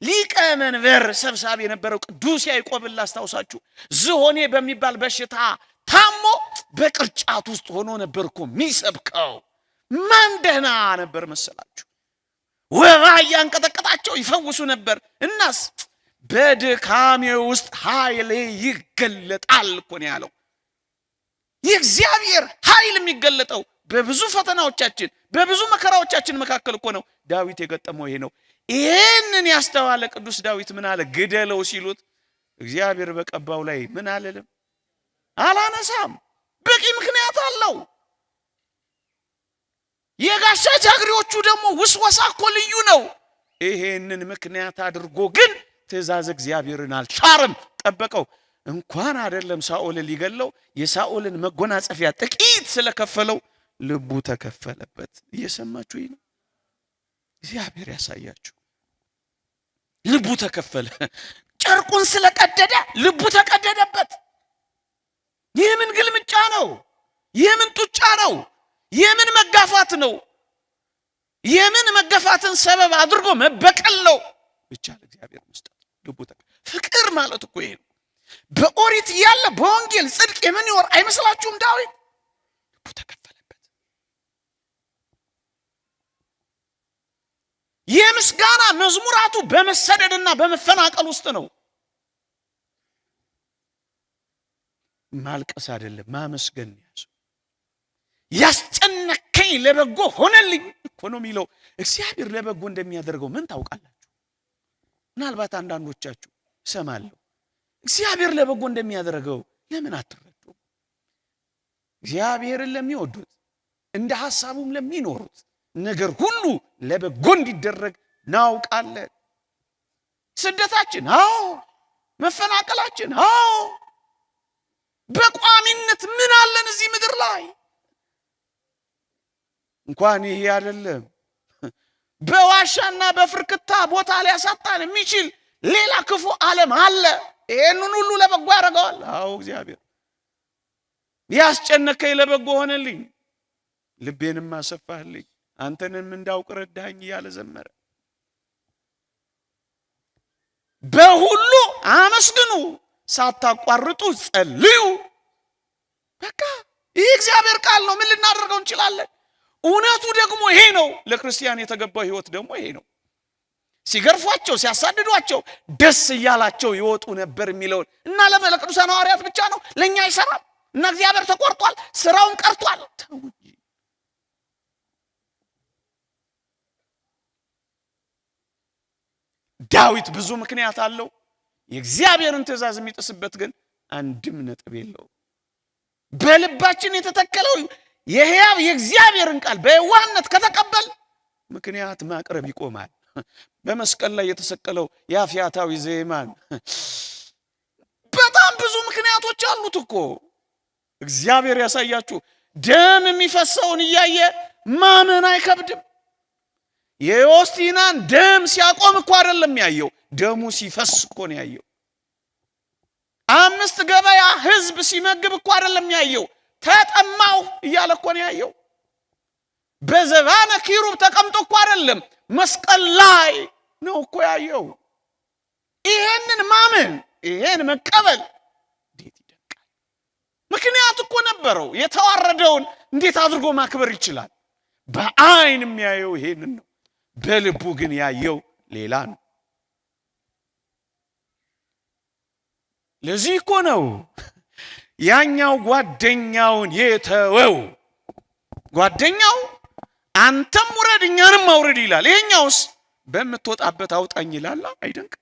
ሊቀ መንበር ሰብሳቢ የነበረው ቅዱስ ያዕቆብን ላስታውሳችሁ። ዝሆኔ በሚባል በሽታ ታሞ በቅርጫት ውስጥ ሆኖ ነበር እኮ የሚሰብከው። ማን ደህና ነበር መሰላችሁ? ወባ እያንቀጠቀጣቸው ይፈውሱ ነበር። እናስ በድካሜ ውስጥ ኃይሌ ይገለጣል እኮ ነው ያለው። የእግዚአብሔር ኃይል የሚገለጠው በብዙ ፈተናዎቻችን በብዙ መከራዎቻችን መካከል እኮ ነው። ዳዊት የገጠመው ይሄ ነው። ይሄንን ያስተዋለ ቅዱስ ዳዊት ምን አለ? ግደለው ሲሉት እግዚአብሔር በቀባው ላይ ምን አለለም? አላነሳም። በቂ ምክንያት አለው። የጋሻ ጃግሬዎቹ ደግሞ ውስወሳ እኮ ልዩ ነው። ይሄንን ምክንያት አድርጎ ግን ትእዛዝ እግዚአብሔርን አልሻረም፣ ጠበቀው። እንኳን አይደለም ሳኦልን ሊገለው የሳኦልን መጎናጸፊያ ጥቂት ስለከፈለው ልቡ ተከፈለበት። እየሰማችሁ ነው? እግዚአብሔር ያሳያችሁ። ልቡ ተከፈለ። ጨርቁን ስለቀደደ ልቡ ተቀደደበት። የምን ግልምጫ ነው? የምን ጡጫ ነው? የምን መጋፋት ነው? የምን መጋፋትን ሰበብ አድርጎ መበቀል ነው? ብቻ ለእግዚአብሔር መስጠት። ልቡ ፍቅር ማለት እኮ ይሄ ነው። በኦሪት ያለ በወንጌል ጽድቅ የምንኖር አይመስላችሁም? ዳዊት ልቡ ተከፈለበት። የምስጋና መዝሙራቱ በመሰደድና በመፈናቀል ውስጥ ነው። ማልቀስ አይደለም ማመስገን ያዘው። ያስጨነቀኝ ለበጎ ሆነልኝ እኮ ነው የሚለው። እግዚአብሔር ለበጎ እንደሚያደርገው ምን ታውቃላችሁ? ምናልባት አንዳንዶቻችሁ እሰማለሁ እግዚአብሔር ለበጎ እንደሚያደርገው ለምን አትረዱ? እግዚአብሔርን ለሚወዱት እንደ ሐሳቡም ለሚኖሩት ነገር ሁሉ ለበጎ እንዲደረግ እናውቃለን። ስደታችን አዎ፣ መፈናቀላችን አዎ፣ በቋሚነት ምን አለን እዚህ ምድር ላይ? እንኳን ይሄ አይደለም በዋሻና በፍርክታ ቦታ ሊያሳጣን የሚችል ሌላ ክፉ ዓለም አለ። ይሄንን ሁሉ ለበጎ ያደርገዋል። አዎ እግዚአብሔር ያስጨነቀኝ ለበጎ ሆነልኝ፣ ልቤንም አሰፋህልኝ፣ አንተንም እንዳውቅ ረዳኝ እያለ ዘመረ። በሁሉ አመስግኑ፣ ሳታቋርጡ ጸልዩ። በቃ ይህ እግዚአብሔር ቃል ነው። ምን ልናደርገው እንችላለን? እውነቱ ደግሞ ይሄ ነው። ለክርስቲያን የተገባው ህይወት ደግሞ ይሄ ነው። ሲገርፏቸው ሲያሳድዷቸው ደስ እያላቸው ይወጡ ነበር የሚለውን እና ለቅዱሳን ሐዋርያት ብቻ ነው፣ ለኛ አይሰራም። እና እግዚአብሔር ተቆርጧል፣ ስራውን ቀርቷል። ዳዊት ብዙ ምክንያት አለው። የእግዚአብሔርን ትእዛዝ የሚጥስበት ግን አንድም ነጥብ የለው። በልባችን የተተከለው የሕያው የእግዚአብሔርን ቃል በየዋህነት ከተቀበል ምክንያት ማቅረብ ይቆማል። በመስቀል ላይ የተሰቀለው ያፊያታዊ ዘየማን በጣም ብዙ ምክንያቶች አሉት እኮ። እግዚአብሔር ያሳያችሁ። ደም የሚፈሰውን እያየ ማመን አይከብድም። የዮስቲናን ደም ሲያቆም እኮ አይደለም ያየው፣ ደሙ ሲፈስ እኮ ነው ያየው። 5 ገበያ ህዝብ ሲመግብ እኮ አይደለም ያየው፣ ተጠማው እያለ እኮ ነው ያየው። በዘባነ ኪሩብ ተቀምጦ እኮ አይደለም መስቀል ላይ ነው እኮ ያየው። ይሄንን ማመን ይሄን መቀበል እንዴት ይደንቃል! ምክንያት እኮ ነበረው። የተዋረደውን እንዴት አድርጎ ማክበር ይችላል? በአይን የሚያየው ይሄንን ነው፣ በልቡ ግን ያየው ሌላ ነው። ለዚህ እኮ ነው ያኛው ጓደኛውን የተወው። ጓደኛው አንተም ውረድ እኛንም አውርድ ይላል። ይሄኛውስ በምትወጣበት አውጣኝ ይላል። አይደንቅ?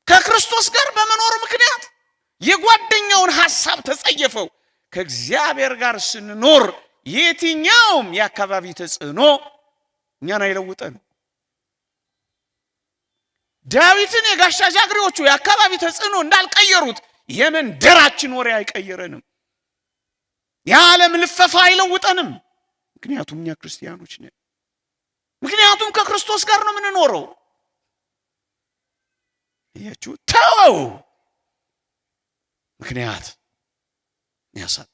ከክርስቶስ ጋር በመኖር ምክንያት የጓደኛውን ሐሳብ ተጸየፈው። ከእግዚአብሔር ጋር ስንኖር የትኛውም የአካባቢ ተጽዕኖ እኛን አይለውጠን። ዳዊትን የጋሻ ጃግሬዎቹ የአካባቢ ተጽዕኖ እንዳልቀየሩት የመንደራችን ወሬ አይቀየረንም። የዓለም ልፈፋ አይለውጠንም። ምክንያቱም እኛ ክርስቲያኖች ነን። ምክንያቱም ከክርስቶስ ጋር ነው የምንኖረው። እያችሁ ተወው። ምክንያት ያሳጣ።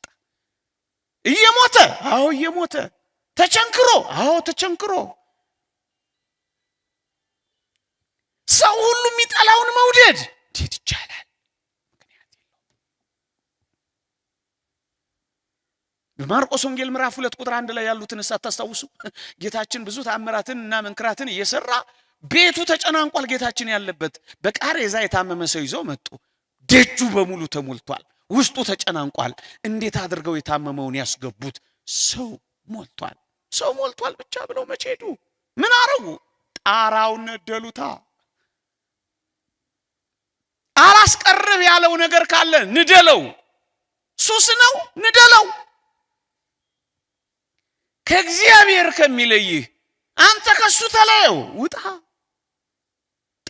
እየሞተ አዎ እየሞተ፣ ተቸንክሮ አዎ ተቸንክሮ፣ ሰው ሁሉ የሚጠላውን መውደድ እንዴት ይቻላል? ምክንያት የለውም። በማርቆስ ወንጌል ምዕራፍ 2 ቁጥር 1 ላይ ያሉትን ሳታስታውሱ ጌታችን ብዙ ተአምራትን እና መንክራትን እየሰራ ቤቱ ተጨናንቋል። ጌታችን ያለበት በቃሬዛ የታመመ ሰው ይዘው መጡ። ደጁ በሙሉ ተሞልቷል፣ ውስጡ ተጨናንቋል። እንዴት አድርገው የታመመውን ያስገቡት? ሰው ሞልቷል። ሰው ሞልቷል ብቻ ብለው መቼ ሄዱ? ምን አረጉ? ጣራውን ነደሉታ። አላስቀርብ ያለው ነገር ካለ ንደለው። ሱስ ነው ንደለው። ከእግዚአብሔር ከሚለይህ አንተ ከሱ ተለየው ውጣ።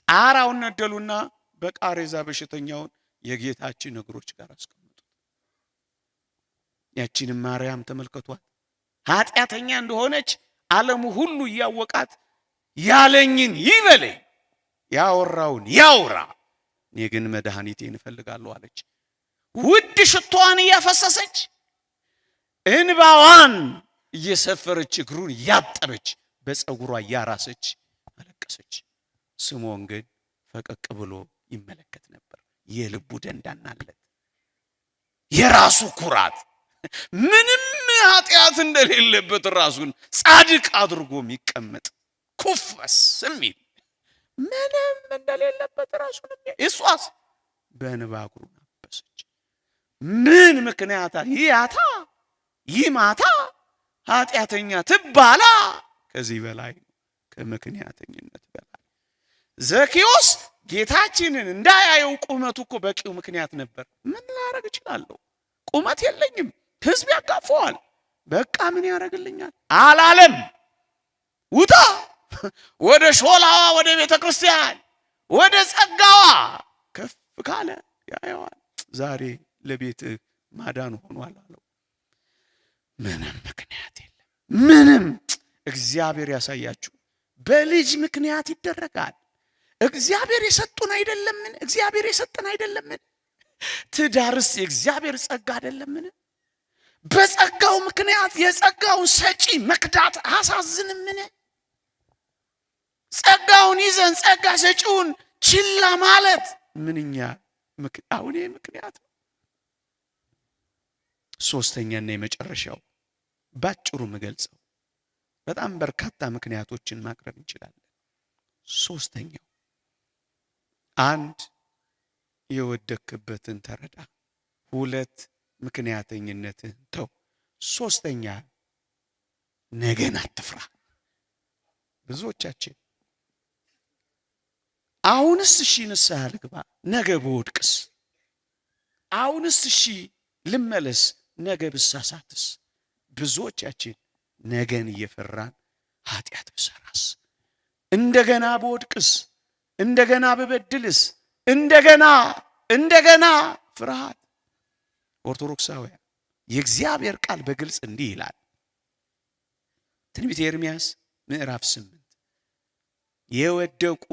ጣራውን ነደሉና በቃሬዛ በሽተኛውን የጌታችን እግሮች ጋር አስቀመጡት። ያቺንም ማርያም ተመልከቷት፣ ኃጢአተኛ እንደሆነች ዓለሙ ሁሉ እያወቃት ያለኝን ይበለኝ ያወራውን ያውራ፣ እኔ ግን መድኃኒቴን እፈልጋለሁ አለች። ውድ ሽቷን እያፈሰሰች እንባዋን እየሰፈረች እግሩን ያጠበች በፀጉሯ እያራሰች አለቀሰች። ስምዖን ግን ፈቀቅ ብሎ ይመለከት ነበር። የልቡ ደንዳናለት፣ የራሱ ኩራት፣ ምንም ኃጢአት እንደሌለበት ራሱን ጻድቅ አድርጎ የሚቀመጥ ኩፈስ የሚል ምንም እንደሌለበት ራሱን እሷስ በእንባ እግሩን አበሰች። ምን ምክንያታ ይያታ ይማታ ኃጢአተኛ ትባላ። ከዚህ በላይ ከምክንያተኝነት በላይ ዘኬዎስ ጌታችንን እንዳያየው ቁመቱ እኮ በቂው ምክንያት ነበር። ምን ላደርግ እችላለሁ? ቁመት የለኝም፣ ህዝብ ያጋፈዋል፣ በቃ ምን ያደርግልኛል አላለም። ውጣ ወደ ሾላዋ ወደ ቤተ ክርስቲያን ወደ ጸጋዋ ከፍ ካለ ያየዋል። ዛሬ ለቤትህ ማዳን ሆኗል አለው። ምንም ምክንያት የለም። ምንም እግዚአብሔር ያሳያችሁ። በልጅ ምክንያት ይደረጋል። እግዚአብሔር የሰጡን አይደለምን? እግዚአብሔር የሰጠን አይደለምን? ትዳርስ የእግዚአብሔር ጸጋ አይደለምን? በጸጋው ምክንያት የጸጋውን ሰጪ መክዳት አሳዝንምን? ጸጋውን ይዘን ጸጋ ሰጪውን ችላ ማለት ምንኛ አሁን ይሄ ምክንያት ነው። ሶስተኛና የመጨረሻው ባጭሩ ምገልጸው በጣም በርካታ ምክንያቶችን ማቅረብ እንችላለን። ሶስተኛው አንድ የወደክበትን ተረዳ፣ ሁለት ምክንያተኝነትን ተው፣ ሶስተኛ ነገን አትፍራ። ብዙዎቻችን አሁንስ እሺ ንስሐ ልግባ ነገ ብወድቅስ፣ አሁንስ እሺ ልመለስ ነገ ብሳሳትስ። ብዙዎቻችን ነገን እየፈራን ኃጢአት ብሰራስ፣ እንደገና ብወድቅስ፣ እንደገና ብበድልስ፣ እንደገና ፍርሃት። ኦርቶዶክሳውያን የእግዚአብሔር ቃል በግልጽ እንዲህ ይላል። ትንቢተ ኤርምያስ ምዕራፍ 8 የወደቁ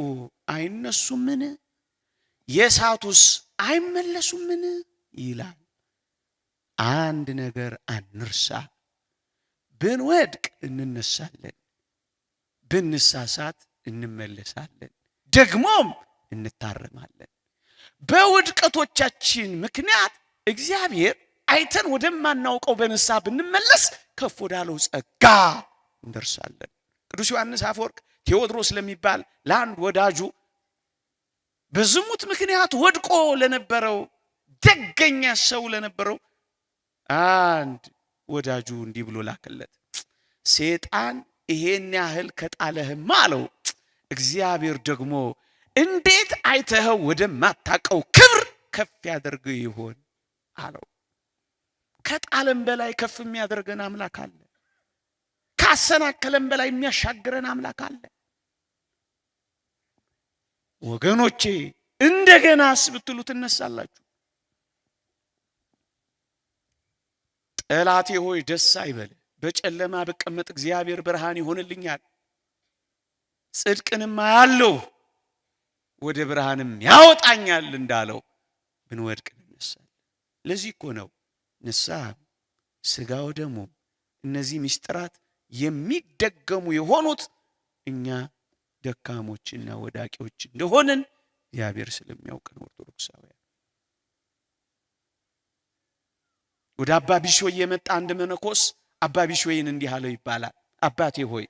አይነሱምን? የሳቱስ አይመለሱምን? ይላል። አንድ ነገር አንርሳ፣ ብንወድቅ እንነሳለን፣ ብንሳሳት እንመለሳለን፣ ደግሞም እንታረማለን። በውድቀቶቻችን ምክንያት እግዚአብሔር አይተን ወደማናውቀው በንስሐ ብንመለስ ከፍ ወዳለው ጸጋ እንደርሳለን። ቅዱስ ዮሐንስ አፈወርቅ ቴዎድሮስ ለሚባል ለአንድ ወዳጁ በዝሙት ምክንያት ወድቆ ለነበረው ደገኛ ሰው ለነበረው አንድ ወዳጁ እንዲህ ብሎ ላከለት። ሰይጣን ይሄን ያህል ከጣለህማ አለው፣ እግዚአብሔር ደግሞ እንዴት አይተኸው ወደማታውቀው ክብር ከፍ ያደርገው ይሆን አለው። ከጣለም በላይ ከፍ የሚያደርገን አምላክ አለ። ካሰናከለም በላይ የሚያሻግረን አምላክ አለ። ወገኖቼ እንደገናስ ብትሉ ትነሳላችሁ። ጠላቴ ሆይ ደስ አይበልህ፣ በጨለማ ብቀመጥ እግዚአብሔር ብርሃን ይሆንልኛል፣ ጽድቅንም አያለሁ ወደ ብርሃንም ያወጣኛል እንዳለው ብንወድቅ እንነሳለን። ለዚህ እኮ ነው ንስሐ ሥጋው ደሙ እነዚህ ምስጢራት የሚደገሙ የሆኑት እኛ ደካሞችና ወዳቂዎች እንደሆንን እግዚአብሔር ስለሚያውቀን። ኦርቶዶክሳውያን ወደ አባ ቢሾይ የመጣ አንድ መነኮስ አባ ቢሾይን እንዲህ አለው ይባላል። አባቴ ሆይ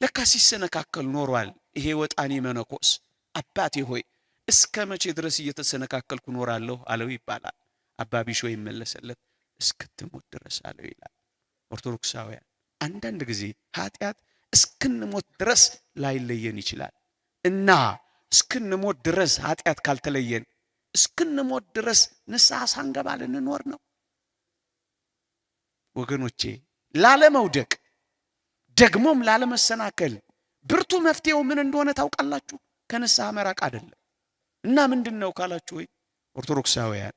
ለካ ሲሰነካከል ኖሯል ይሄ ወጣኔ መነኮስ። አባቴ ሆይ እስከ መቼ ድረስ እየተሰነካከልኩ ኖራለሁ አለው ይባላል። አባ ቢሾይ መለሰለት እስክትሞት ድረስ አለው ይላል። ኦርቶዶክሳውያን አንዳንድ ጊዜ ኃጢአት እስክንሞት ድረስ ላይለየን ይችላል እና እስክንሞት ድረስ ኃጢአት ካልተለየን እስክንሞት ድረስ ንስሐ ሳንገባ ልንኖር ነው። ወገኖቼ ላለመውደቅ ደግሞም ላለመሰናከል ብርቱ መፍትሄው ምን እንደሆነ ታውቃላችሁ? ከንስሐ መራቅ አይደለም። እና ምንድነው ካላችሁ ወይ ኦርቶዶክሳውያን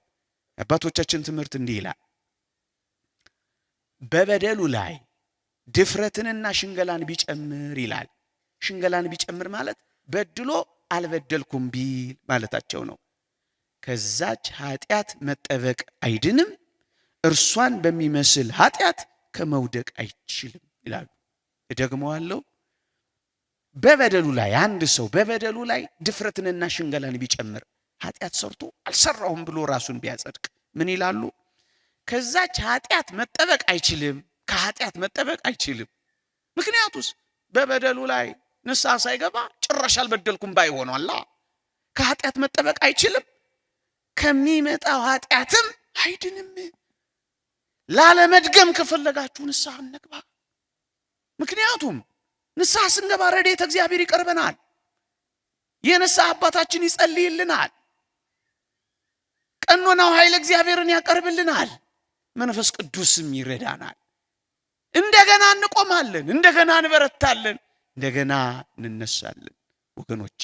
አባቶቻችን ትምህርት እንዲህ ይላል፣ በበደሉ ላይ ድፍረትንና ሽንገላን ቢጨምር ይላል። ሽንገላን ቢጨምር ማለት በድሎ አልበደልኩም ቢል ማለታቸው ነው። ከዛች ኃጢአት መጠበቅ አይድንም፣ እርሷን በሚመስል ኃጢአት ከመውደቅ አይችልም ይላሉ። እደግመዋለሁ። በበደሉ ላይ አንድ ሰው በበደሉ ላይ ድፍረትንና ሽንገላን ቢጨምር ኃጢአት ሰርቶ አልሰራሁም ብሎ ራሱን ቢያጸድቅ ምን ይላሉ? ከዛች ኃጢአት መጠበቅ አይችልም፣ ከኃጢአት መጠበቅ አይችልም። ምክንያቱስ በበደሉ ላይ ንስሐ ሳይገባ ጭራሽ አልበደልኩም ባይሆኗላ። ከኃጢአት መጠበቅ አይችልም፣ ከሚመጣው ኃጢአትም አይድንም። ላለመድገም ከፈለጋችሁ ንስሐ እንግባ። ምክንያቱም ንስሐ ስንገባ ረድኤተ እግዚአብሔር ይቀርበናል። የንስሐ አባታችን ይጸልይልናል። ቀኖናው ኃይለ እግዚአብሔርን ያቀርብልናል። መንፈስ ቅዱስም ይረዳናል። እንደገና እንቆማለን፣ እንደገና እንበረታለን፣ እንደገና እንነሳለን። ወገኖቼ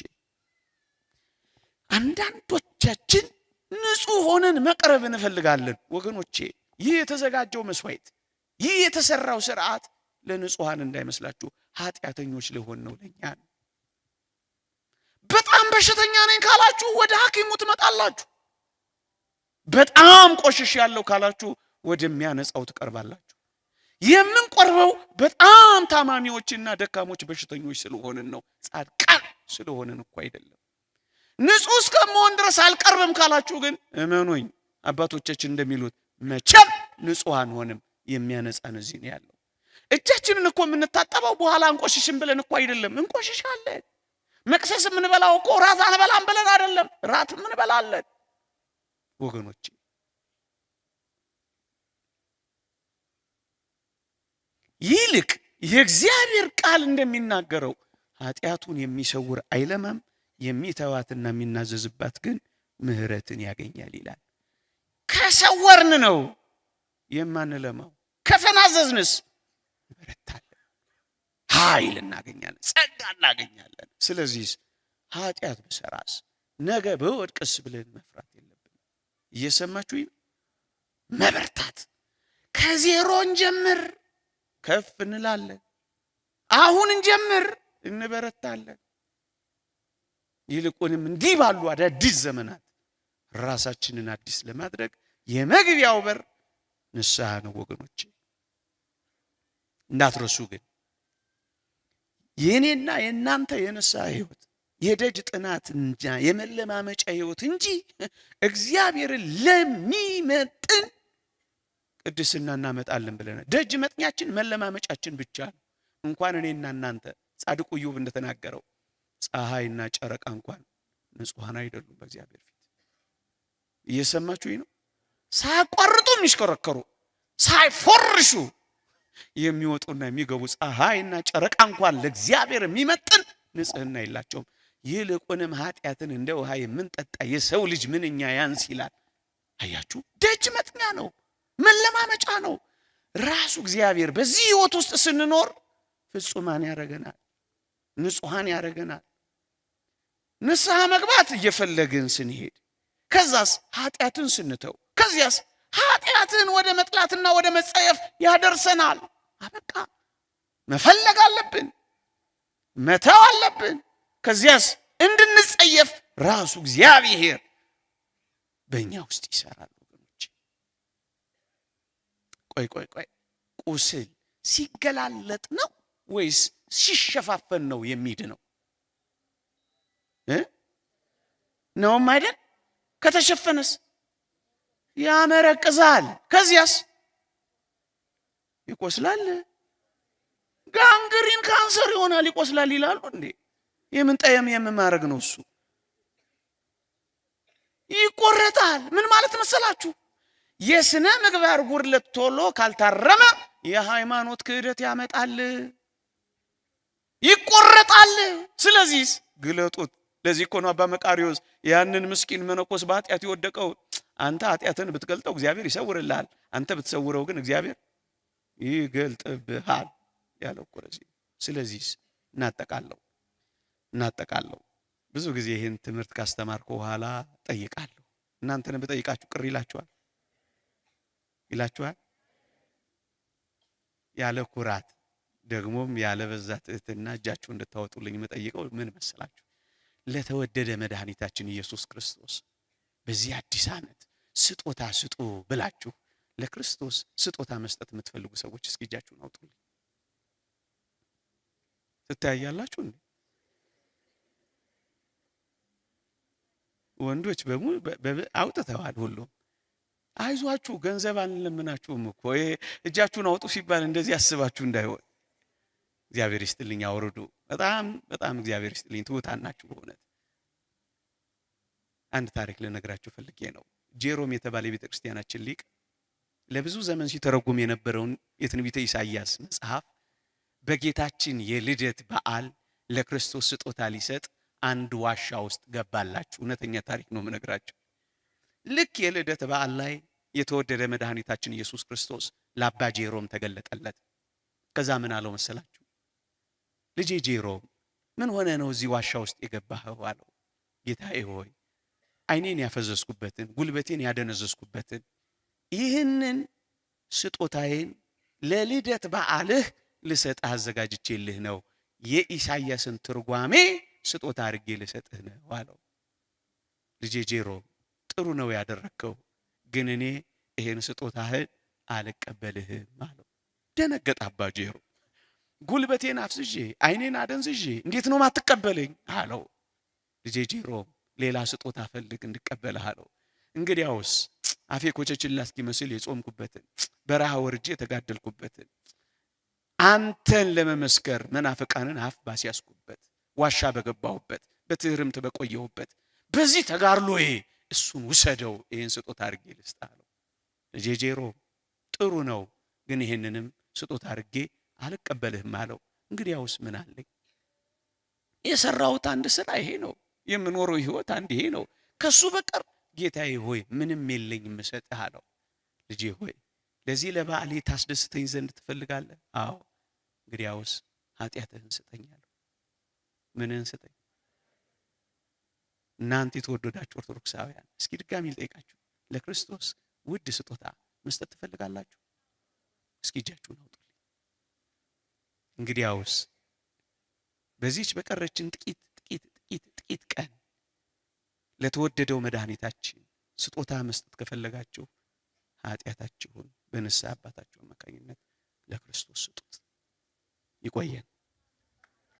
አንዳንዶቻችን ንጹህ ሆነን መቅረብ እንፈልጋለን። ወገኖቼ ይህ የተዘጋጀው መስዋዕት፣ ይህ የተሰራው ሥርዓት ለንጹሃን እንዳይመስላችሁ ኃጢአተኞች ለሆን ነው፣ ለኛ ነው። በጣም በሽተኛ ነኝ ካላችሁ ወደ ሐኪሙ ትመጣላችሁ። በጣም ቆሽሽ ያለው ካላችሁ ወደሚያነጻው ትቀርባላችሁ። የምንቆርበው በጣም ታማሚዎችና ደካሞች በሽተኞች ስለሆንን ነው፣ ጻድቃን ስለሆንን እኮ አይደለም። ንጹህ እስከመሆን ድረስ አልቀርብም ካላችሁ ግን እመኑኝ አባቶቻችን እንደሚሉት መቼም ንጹህ አንሆንም። የሚያነጻን እዚህ ነው ያለው። እጃችንን እኮ የምንታጠበው በኋላ እንቆሽሽም ብለን እኮ አይደለም፣ እንቆሽሻለን። መቅሰስ የምንበላው እኮ ራት አንበላም ብለን አይደለም፣ ራት እንበላለን። ወገኖቼ ይልቅ የእግዚአብሔር ቃል እንደሚናገረው ኃጢአቱን የሚሰውር አይለማም፣ የሚተዋትና የሚናዘዝባት ግን ምሕረትን ያገኛል ይላል። ከሰወርን ነው የማንለማው፣ ከተናዘዝንስ እንበረታለን፣ ኃይል እናገኛለን፣ ጸጋ እናገኛለን። ስለዚህ ኃጢአት በሰራስ ነገ በወድቅስ ብለን መፍራት የለብንም። እየሰማችሁ መበርታት፣ ከዜሮ እንጀምር፣ ከፍ እንላለን። አሁን እንጀምር፣ እንበረታለን። ይልቁንም እንዲህ ባሉ አዳዲስ ዘመናት ራሳችንን አዲስ ለማድረግ የመግቢያው በር ንስሐ ነው ወገኖቼ። እንዳትረሱ ግን የኔና የናንተ የንስሐ ሕይወት የደጅ ጥናት እንጂ የመለማመጫ ሕይወት እንጂ እግዚአብሔርን ለሚመጥን ቅድስና እናመጣለን ብለናል። ደጅ መጥኛችን መለማመጫችን ብቻ ነው። እንኳን እኔና እናንተ ጻድቁ ኢዮብ እንደተናገረው ፀሐይና ጨረቃ እንኳን ንጹሃን አይደሉም በእግዚአብሔር ፊት። እየሰማችሁኝ ነው? ሳያቋርጡ የሚሽከረከሩ ሳይፎርሹ የሚወጡና የሚገቡ ፀሐይና ጨረቃ እንኳን ለእግዚአብሔር የሚመጥን ንጽህና የላቸውም። ይልቁንም ኃጢአትን እንደ ውሃ የምንጠጣ የሰው ልጅ ምንኛ ያንስ ይላል። አያችሁ፣ ደጅ መጥኛ ነው፣ መለማመጫ ነው። ራሱ እግዚአብሔር በዚህ ሕይወት ውስጥ ስንኖር ፍጹማን ያደርገናል፣ ንጹሃን ያደርገናል። ንስሐ መግባት እየፈለግን ስንሄድ፣ ከዛስ ኃጢአትን ስንተው፣ ከዚያስ ኃጢአትን ወደ መጥላትና ወደ መጸየፍ ያደርሰናል። አበቃ። መፈለግ አለብን፣ መተው አለብን። ከዚያስ እንድንጸየፍ ራሱ እግዚአብሔር በእኛ ውስጥ ይሰራል። ወገኖች ቆይ ቁስል ሲገላለጥ ነው ወይስ ሲሸፋፈን ነው የሚድነው? ነውም አይደል? ከተሸፈነስ ያመረቅዛል፣ ከዚያስ ይቆስላል። ጋንግሪን ካንሰር ይሆናል፣ ይቆስላል ይላሉ እንዴ? የምንጠየም የምማረግ ነው እሱ። ይቆረጣል። ምን ማለት መሰላችሁ? የስነ ምግባር ጉድለት ቶሎ ካልታረመ የሃይማኖት ክህደት ያመጣል፣ ይቆረጣል። ስለዚህ ግለጡት። ለዚህ እኮ ነው አባ መቃርዮስ ያንን ምስኪን መነኮስ በኃጢአት የወደቀው አንተ ኃጢአትን ብትገልጠው እግዚአብሔር ይሰውርልሃል፣ አንተ ብትሰውረው ግን እግዚአብሔር ይገልጥብሃል ያለው እኮ ለዚህ። ስለዚህ እናጠቃለው ብዙ ጊዜ ይህን ትምህርት ካስተማርኩ በኋላ ጠይቃለሁ። እናንተንም በጠይቃችሁ ቅር ይላችኋል? ያለ ኩራት ደግሞም ያለ በዛ ትህትና እጃችሁ እንድታወጡልኝ መጠይቀው ምን መሰላችሁ? ለተወደደ መድኃኒታችን ኢየሱስ ክርስቶስ በዚህ አዲስ ዓመት ስጦታ ስጡ ብላችሁ ለክርስቶስ ስጦታ መስጠት የምትፈልጉ ሰዎች እስኪ እጃችሁን አውጡልኝ። ትታያላችሁ እንዴ? ወንዶች በሙሉ አውጥተዋል ሁሉም። አይዟችሁ ገንዘብ አንለምናችሁም እኮ እጃችሁን አውጡ ሲባል እንደዚህ አስባችሁ እንዳይሆን። እግዚአብሔር ይስጥልኝ፣ አውርዱ። በጣም በጣም እግዚአብሔር ይስጥልኝ፣ ትሑታን ናችሁ በእውነት። አንድ ታሪክ ልነግራችሁ ፈልጌ ነው። ጄሮም የተባለ የቤተ ክርስቲያናችን ሊቅ ለብዙ ዘመን ሲተረጉም የነበረውን የትንቢተ ኢሳይያስ መጽሐፍ በጌታችን የልደት በዓል ለክርስቶስ ስጦታ ሊሰጥ አንድ ዋሻ ውስጥ ገባላችሁ። እውነተኛ ታሪክ ነው የምነግራችሁ። ልክ የልደት በዓል ላይ የተወደደ መድኃኒታችን ኢየሱስ ክርስቶስ ለአባ ጄሮም ተገለጠለት። ከዛ ምን አለው መሰላችሁ? ልጄ ጄሮም ምን ሆነ ነው እዚህ ዋሻ ውስጥ የገባኸው አለው። ጌታዬ ሆይ ዓይኔን ያፈዘዝኩበትን ጉልበቴን ያደነዘዝኩበትን ይህንን ስጦታዬን ለልደት በዓልህ ልሰጥህ አዘጋጅቼልህ ነው። የኢሳይያስን ትርጓሜ ስጦታ አድርጌ ልሰጥህ ነው አለው። ልጄ ጄሮም ጥሩ ነው ያደረከው፣ ግን እኔ ይሄን ስጦታህን አልቀበልህም አለው። ደነገጠ አባ ጄሮም። ጉልበቴን አፍዝዤ ዓይኔን አደንዝዤ እንዴት ነው ማትቀበለኝ አለው። ልጄ ጄሮም ሌላ ስጦታ ፈልግ እንድቀበልህ አለው። እንግዲያውስ አፌ ኮቸችላ እስኪመስል የጾምኩበትን በረሃ ወርጄ የተጋደልኩበትን አንተን ለመመስከር መናፍቃንን አፍ ባስያዝኩበት ዋሻ በገባሁበት በትህርምት በቆየሁበት በዚህ ተጋድሎዬ እሱን ውሰደው፣ ይህን ስጦታ አድርጌ ልስጥህ አለው። ልጄ ጄሮም ጥሩ ነው፣ ግን ይህንንም ስጦታ አድርጌ አልቀበልህም አለው። እንግዲያውስ ምን አለኝ? የሰራሁት አንድ ስራ ይሄ ነው፣ የምኖረው ህይወት አንድ ይሄ ነው። ከሱ በቀር ጌታዬ ሆይ ምንም የለኝም እሰጥህ አለው። ልጄ ሆይ ለዚህ ለበዓሌ ታስደስተኝ ዘንድ ትፈልጋለህ? አዎ። እንግዲያውስ ኃጢአትህን ስጠኝ አለው። ምንህን ስጠኝ? እናንተ የተወደዳችሁ ኦርቶዶክሳውያን እስኪ ድጋሚ ልጠይቃችሁ፣ ለክርስቶስ ውድ ስጦታ መስጠት ትፈልጋላችሁ? እስኪ እጃችሁን አውጡልኝ። እንግዲያውስ በዚህች በቀረችን ጥቂት ቀን ለተወደደው መድኃኒታችን ስጦታ መስጠት ከፈለጋችሁ ኃጢአታችሁን በንስሐ አባታችሁ አማካኝነት ለክርስቶስ ስጡት። ይቆየን።